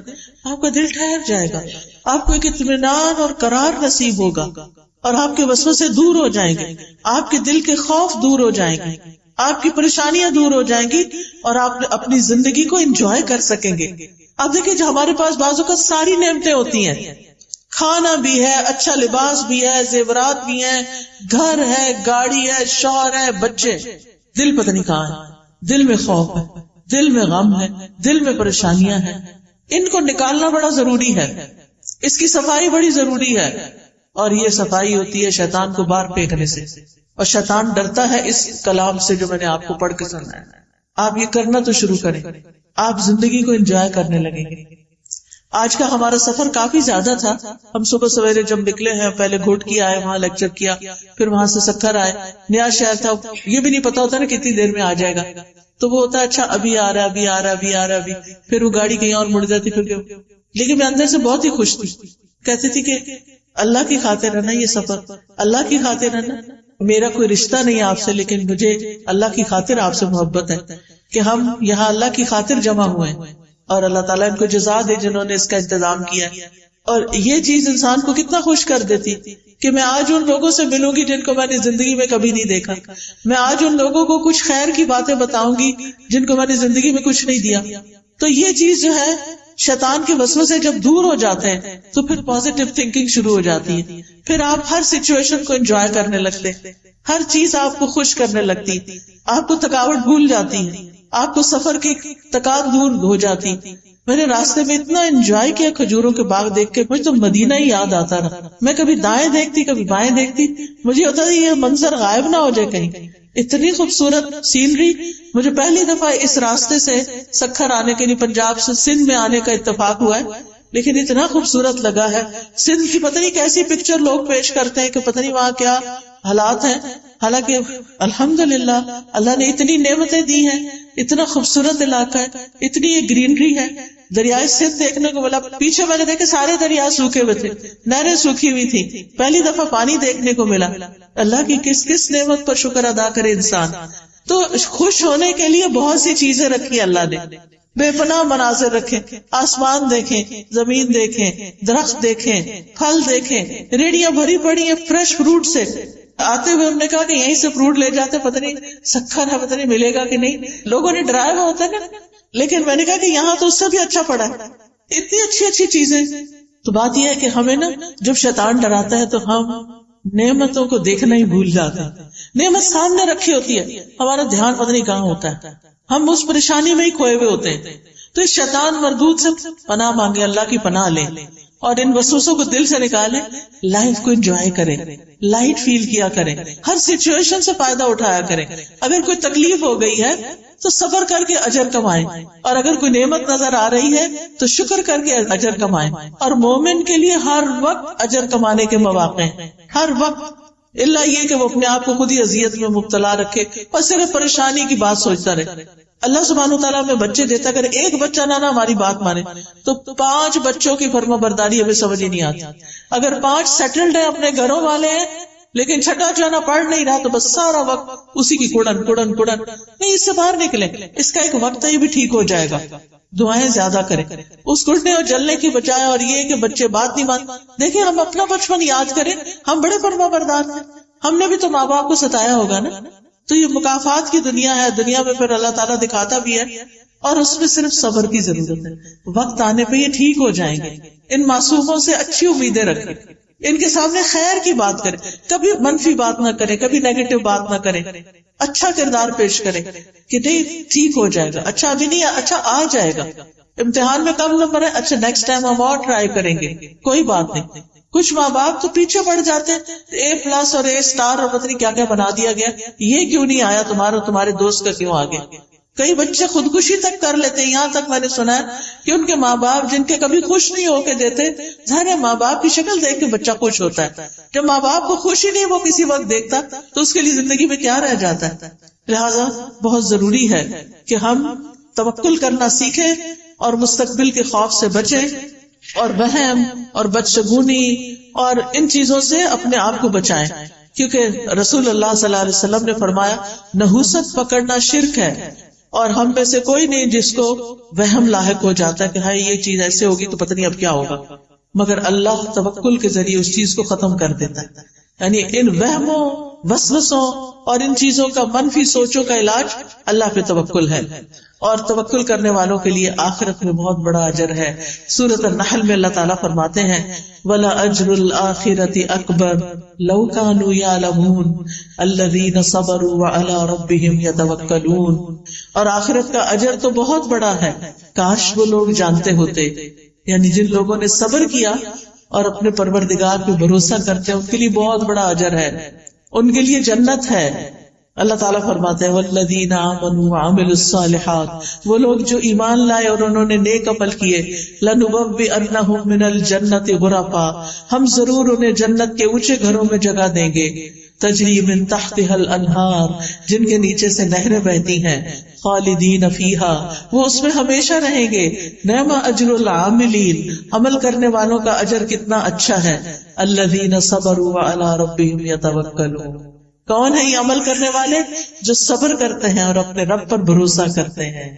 آپ کا دل ٹھہر جائے گا، آپ کو ایک اطمینان اور قرار نصیب ہوگا، اور آپ کے وسوسے دور ہو جائیں گے، آپ کے دل کے خوف دور ہو جائیں گے، آپ کی پریشانیاں دور ہو جائیں گی، اور آپ اپنی زندگی کو انجوائے کر سکیں گے. آپ دیکھیں جو ہمارے پاس بعضوں کا ساری نعمتیں ہوتی ہیں، کھانا بھی ہے، اچھا لباس بھی ہے، زیورات بھی ہیں، گھر ہے، گاڑی ہے، شوہر ہے، بچے، دل پتہ نہیں کہاں ہے، دل میں خوف ہے، دل میں غم ہے، دل میں پریشانیاں ہیں. ان کو نکالنا بڑا ضروری ہے، اس کی صفائی بڑی ضروری ہے، اور یہ صفائی ہوتی ہے شیطان کو باہر پھینکنے سے. اور شیطان ڈرتا ہے اس کلام سے جو میں نے آپ کو پڑھ کے سنایا. آپ یہ کرنا تو شروع کریں، آپ زندگی کو انجوائے کرنے لگیں گے. آج کا ہمارا سفر کافی زیادہ تھا. ہم صبح سویرے جب نکلے ہیں، پہلے گھوٹکی آئے، وہاں لیکچر کیا، پھر وہاں سے سکھر آئے، نیا شہر تھا، یہ بھی نہیں پتا ہوتا نا کتنی دیر میں آ جائے گا، تو وہ ہوتا ہے اچھا ابھی آ رہا، ابھی آ رہا، ابھی آ رہا، ابھی، پھر وہ گاڑی کہیں اور مڑ جاتی. پھر لیکن میں اندر سے بہت ہی خوش تھی، کہتی تھی کہ اللہ کی خاطر ہے نا یہ سفر، اللہ کی خاطر ہے نا. میرا کوئی رشتہ نہیں آپ سے، لیکن مجھے اللہ کی خاطر آپ سے محبت ہے کہ ہم یہاں اللہ کی خاطر جمع ہوئے ہیں، اور اللہ تعالیٰ ان کو جزا دے جنہوں نے اس کا انتظام کیا. اور یہ چیز انسان کو کتنا خوش کر دیتی کہ میں آج ان لوگوں سے ملوں گی جن کو میں نے زندگی میں کبھی نہیں دیکھا، میں آج ان لوگوں کو کچھ خیر کی باتیں بتاؤں گی جن کو میں نے زندگی میں کچھ نہیں دیا. تو یہ چیز جو ہے شیطان کے وسوسے جب دور ہو جاتے ہیں تو پھر پازیٹیو تھنکنگ شروع ہو جاتی ہے، پھر آپ ہر سچویشن کو انجوائے کرنے لگتے، ہر چیز آپ کو خوش کرنے لگتی، آپ کو تھکاوٹ بھول جاتی ہے، آپ کو سفر کی تکاوٹ دور ہو جاتی. میں نے راستے میں اتنا انجوائے کیا کھجوروں کے باغ دیکھ کے، مجھے تو مدینہ ہی یاد آتا رہا. میں کبھی دائیں دیکھتی کبھی بائیں دیکھتی، مجھے ہوتا تھا یہ منظر غائب نہ ہو جائے کہیں. اتنی خوبصورت سینری. مجھے پہلی دفعہ اس راستے سے سکھر آنے کے لیے پنجاب سے سندھ میں آنے کا اتفاق ہوا ہے، لیکن اتنا خوبصورت لگا ہے. سندھ کی پتہ نہیں کیسی پکچر لوگ پیش کرتے ہیں کہ پتہ نہیں وہاں کیا حالات ہیں، حالانکہ الحمدللہ اللہ نے اتنی نعمتیں دی ہیں، اتنا خوبصورت علاقہ ہے، اتنی یہ گرینری ہے. دریائے سندھ دیکھنے کو ملا، پیچھے میں نے دیکھے سارے دریا سوکھے ہوئے تھے، نہریں سوکھی ہوئی تھی، پہلی دفعہ پانی دیکھنے کو ملا. اللہ کی کس کس نعمت پر شکر ادا کرے انسان. تو خوش ہونے کے لیے بہت سی چیزیں رکھی اللہ نے، بے پناہ مناظر رکھے، آسمان دیکھیں، زمین دیکھیں، درخت دیکھیں، پھل دیکھیں، ریڑیاں بھری پڑی ہیں فریش فروٹ سے. آتے ہوئے ہم نے کہا کہ یہیں سے فروٹ لے جاتے، پتہ نہیں سکھر ہے، پتہ نہیں ملے گا کہ نہیں، لوگوں نے ڈرایا ہوا ہوتا ہے نا، لیکن میں نے کہا کہ یہاں تو اس سے بھی اچھا پڑا ہے، اتنی اچھی اچھی چیزیں. تو بات یہ ہے کہ ہمیں نا جب شیطان ڈراتا ہے تو ہم نعمتوں کو دیکھنا ہی بھول جاتے ہیں. نعمت سامنے رکھی ہوتی ہے، ہمارا دھیان پتہ نہیں کہاں ہوتا ہے، ہم اس پریشانی میں ہی کھوئے ہوئے ہوتے ہیں. تو اس شیطان مردود سے پناہ مانگے، اللہ کی پناہ لیں، اور ان وسوسوں کو دل سے نکالیں. لائف کو انجوائے کریں، لائٹ فیل کیا کریں، ہر سچویشن سے فائدہ اٹھایا کریں. اگر کوئی تکلیف ہو گئی ہے تو صبر کر کے اجر کمائیں، اور اگر کوئی نعمت نظر آ رہی ہے تو شکر کر کے اجر کمائیں. اور مومن کے لیے ہر وقت اجر کمانے کے مواقع ہیں، ہر وقت، اللہ یہ کہ وہ اپنے آپ کو خود ہی اذیت میں مبتلا رکھے اور صرف پریشانی کی بات سوچتا رہے. اللہ سبحانہ وتعالیٰ ہمیں بچے دیتا، اگر ایک بچہ نہ ہماری بات مانے تو 5 بچوں کی فرما برداری ہمیں سمجھ ہی نہیں آتی. اگر 5 سیٹلڈ ہیں، اپنے گھروں والے ہیں، لیکن چھٹا جو ہے نا پڑھ نہیں رہا، تو بس سارا وقت اسی کی کڑن کڑن کڑن. نہیں، اس سے باہر نکلیں، اس کا ایک وقت ہے، یہ بھی ٹھیک ہو جائے گا. دعائیں زیادہ کریں اس کڑنے اور جلنے کی بجائے. اور یہ کہ بچے بات نہیں مان، دیکھیں ہم اپنا بچپن یاد کریں، ہم بڑے فرما بردار تھے، ہم نے بھی تو ماں باپ کو ستایا ہوگا نا. تو یہ مکافات کی دنیا ہے، دنیا میں پھر اللہ تعالیٰ دکھاتا بھی ہے، اور اس میں صرف صبر کی ضرورت ہے. وقت آنے پہ یہ ٹھیک ہو جائیں گے. ان معصوموں سے اچھی امیدیں رکھیں، ان کے سامنے خیر کی بات کریں، کبھی منفی بات نہ کریں، کبھی نیگیٹو بات نہ کریں، اچھا کردار پیش کریں کہ نہیں ٹھیک ہو جائے گا، اچھا ابھی نہیں، اچھا آ جائے گا. امتحان میں کم نمبر ہے، اچھا نیکسٹ ٹائم ہم اور ٹرائی کریں گے، کوئی بات نہیں. کچھ ماں باپ تو پیچھے پڑ جاتے ہیں، A+ اور A* اور پتہ نہیں کیا کیا بنا دیا گیا، یہ کیوں نہیں آیا تمہارے دوست کا کیوں آ گیا. کئی بچے خودکشی تک کر لیتے ہیں. یہاں تک میں نے سنا ہے کہ ان کے ماں باپ جن کے کبھی خوش نہیں ہو کے دیتے، ظاہر ہے ماں باپ کی شکل دیکھ کے بچہ خوش ہوتا ہے. جب ماں باپ کو خوشی نہیں وہ کسی وقت دیکھتا تو اس کے لیے زندگی میں کیا رہ جاتا ہے. لہذا بہت ضروری ہے کہ ہم توکل کرنا سیکھیں اور مستقبل کے خوف سے بچیں، اور وہم اور بدشگونی اور ان چیزوں سے اپنے آپ کو بچائیں. کیونکہ رسول اللہ صلی اللہ علیہ وسلم نے فرمایا نحوست پکڑنا شرک ہے، اور ہم میں سے کوئی نہیں جس کو وہم لاحق ہو جاتا ہے کہ ہاں یہ چیز ایسے ہوگی تو پتہ نہیں اب کیا ہوگا، مگر اللہ توکل کے ذریعے اس چیز کو ختم کر دیتا ہے. یعنی ان وہموں، وسوسوں اور ان چیزوں کا، منفی سوچوں کا علاج اللہ پہ توکل ہے. اور توکل کرنے والوں کے لیے آخرت میں بہت بڑا اجر ہے. سورۃ النحل میں اللہ تعالیٰ فرماتے ہیں وَلَأَجْرُ الْآخِرَةِ أَكْبَرُ لَوْ كَانُوا يَعْلَمُونَ الَّذِينَ صَبَرُوا وَعَلَىٰ رَبِّهِمْ يَتَوَكَّلُونَ. اور آخرت کا اجر تو بہت بڑا ہے، کاش وہ لوگ جانتے ہوتے. یعنی جن لوگوں نے صبر کیا اور اپنے پروردگار پہ بھروسہ کرتے ہیں، ان کے لیے بہت بڑا اجر ہے، ان کے لیے جنت ہے. اللہ تعالیٰ فرماتے ہیں والذین آمنوا وعملوا الصالحات، وہ لوگ جو ایمان لائے اور انہوں نے نیک عمل کیے، لنبوئنہم من الجنۃ غرفا، ہم ضرور انہیں جنت کے اونچے گھروں میں جگہ دیں گے، تجری من تحتها الانہار، جن کے نیچے سے نہریں بہتی ہیں، خالدین فیہا، وہ اس میں ہمیشہ رہیں گے. نعم اجر العاملین، عمل کرنے والوں کا اجر کتنا اچھا ہے. الذین صبروا وعلی ربہم یتوکلون، کون ہے یہ عمل کرنے والے؟ جو صبر کرتے ہیں اور اپنے رب پر بھروسہ کرتے ہیں.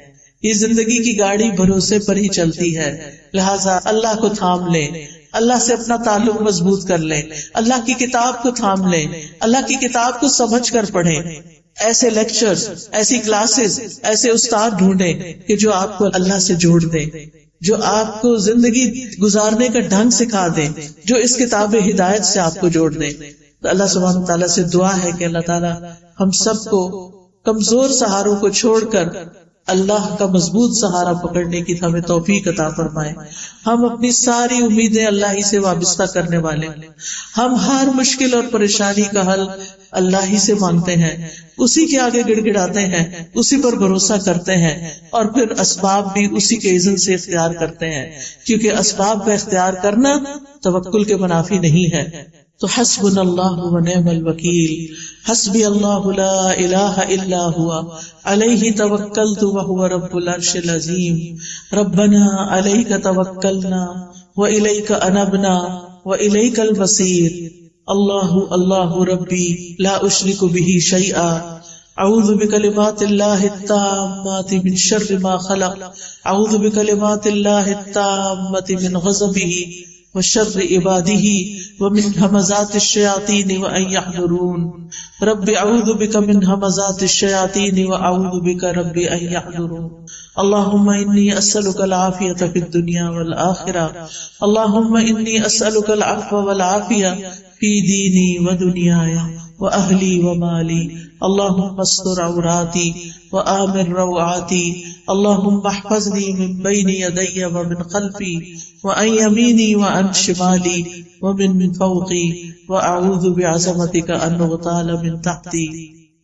یہ زندگی کی گاڑی بھروسے پر ہی چلتی ہے، لہٰذا اللہ کو تھام لیں، اللہ سے اپنا تعلق مضبوط کر لیں، اللہ کی کتاب کو تھام لیں، اللہ کی کتاب کو سمجھ کر پڑھیں. ایسے لیکچرز، ایسی کلاسز، ایسے استاد ڈھونڈیں کہ جو آپ کو اللہ سے جوڑ دیں، جو آپ کو زندگی گزارنے کا ڈھنگ سکھا دیں، جو اس کتاب ہدایت سے آپ کو جوڑ دیں. تو اللہ سبحانہ تعالیٰ سے دعا ہے کہ اللہ تعالیٰ ہم سب کو کمزور سہاروں کو چھوڑ کر اللہ کا مضبوط سہارا پکڑنے کی ہمیں توفیق عطا فرمائے. ہم اپنی ساری امیدیں اللہ ہی سے وابستہ کرنے والے، ہم ہر مشکل اور پریشانی کا حل اللہ ہی سے مانگتے ہیں، اسی کے آگے گڑ گڑاتے ہیں، اسی پر بھروسہ کرتے ہیں، اور پھر اسباب بھی اسی کے اذن سے اختیار کرتے ہیں، کیونکہ اسباب کا اختیار کرنا توکل کے منافی نہیں ہے. تو حسبنا اللہ ونعم الوکیل، حسبی اللہ لا الہ الا ہوا علیہ توکلت وہو رب العرش العظیم. ربنا علیک توکلنا والیک انبنا والیک المصیر. اللہ اللہ ربی لا اشرک به شیئا، اعوذ بکلمات اللہ التامات من شر ما خلق، اعوذ بکلمات اللہ التامات من غضبہ وشر عباده ومن همزات الشياطين وان يحضرون. رب اعوذ بك من همزات الشياطين واعوذ بك رب ان يحضرون. اللهم اني اسالك العافيه في الدنيا والاخره، اللهم اني اسالك العفو والعافيه في ديني ودنياي واهلي ومالي. اللهم استر عوراتي وآمن روعاتي، اللهم احفظني من بين يدي ومن خلفي وعن يميني وعن شمالي ومن فوقي، وأعوذ بعظمتك أن أغتال من تحتي.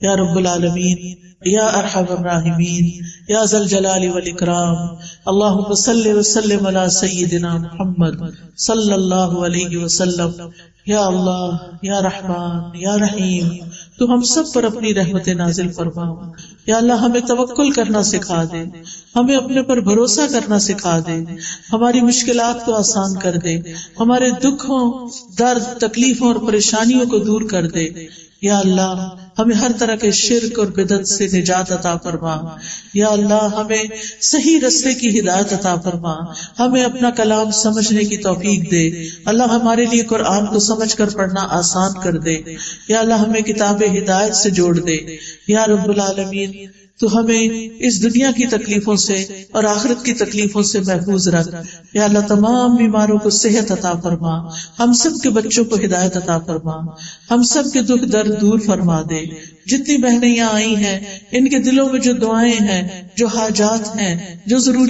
یا رب العالمین، یا ارحم الراحمین، یا ذا الجلال والاکرام. اللهم صل وسلم على سیدنا محمد صلی اللہ علیہ وسلم. یا اللہ، یا رحمان، یا رحیم، تو ہم سب پر اپنی رحمت نازل فرما. یا اللہ ہمیں توکل کرنا سکھا دے، ہمیں اپنے پر بھروسہ کرنا سکھا دے، ہماری مشکلات کو آسان کر دے، ہمارے دکھوں، درد، تکلیفوں اور پریشانیوں کو دور کر دے. یا اللہ ہمیں ہر طرح کے شرک اور بدعت سے نجات عطا فرما. یا اللہ ہمیں صحیح رستے کی ہدایت عطا فرما، ہمیں اپنا کلام سمجھنے کی توفیق دے. اللہ ہمارے لیے قرآن کو سمجھ کر پڑھنا آسان کر دے. یا اللہ ہمیں کتاب ہدایت سے جوڑ دے. یا رب العالمین تو ہمیں اس دنیا کی تکلیفوں سے اور آخرت کی تکلیفوں سے محفوظ رکھ. یا اللہ تمام بیماروں کو صحت عطا فرما، ہم سب کے بچوں کو ہدایت عطا فرما، ہم سب کے دکھ درد دور فرما دے. جتنی بہنیں یہاں آئی ہیں ان کے دلوں میں جو دعائیں ہیں، جو حاجات ہیں، جو ضروری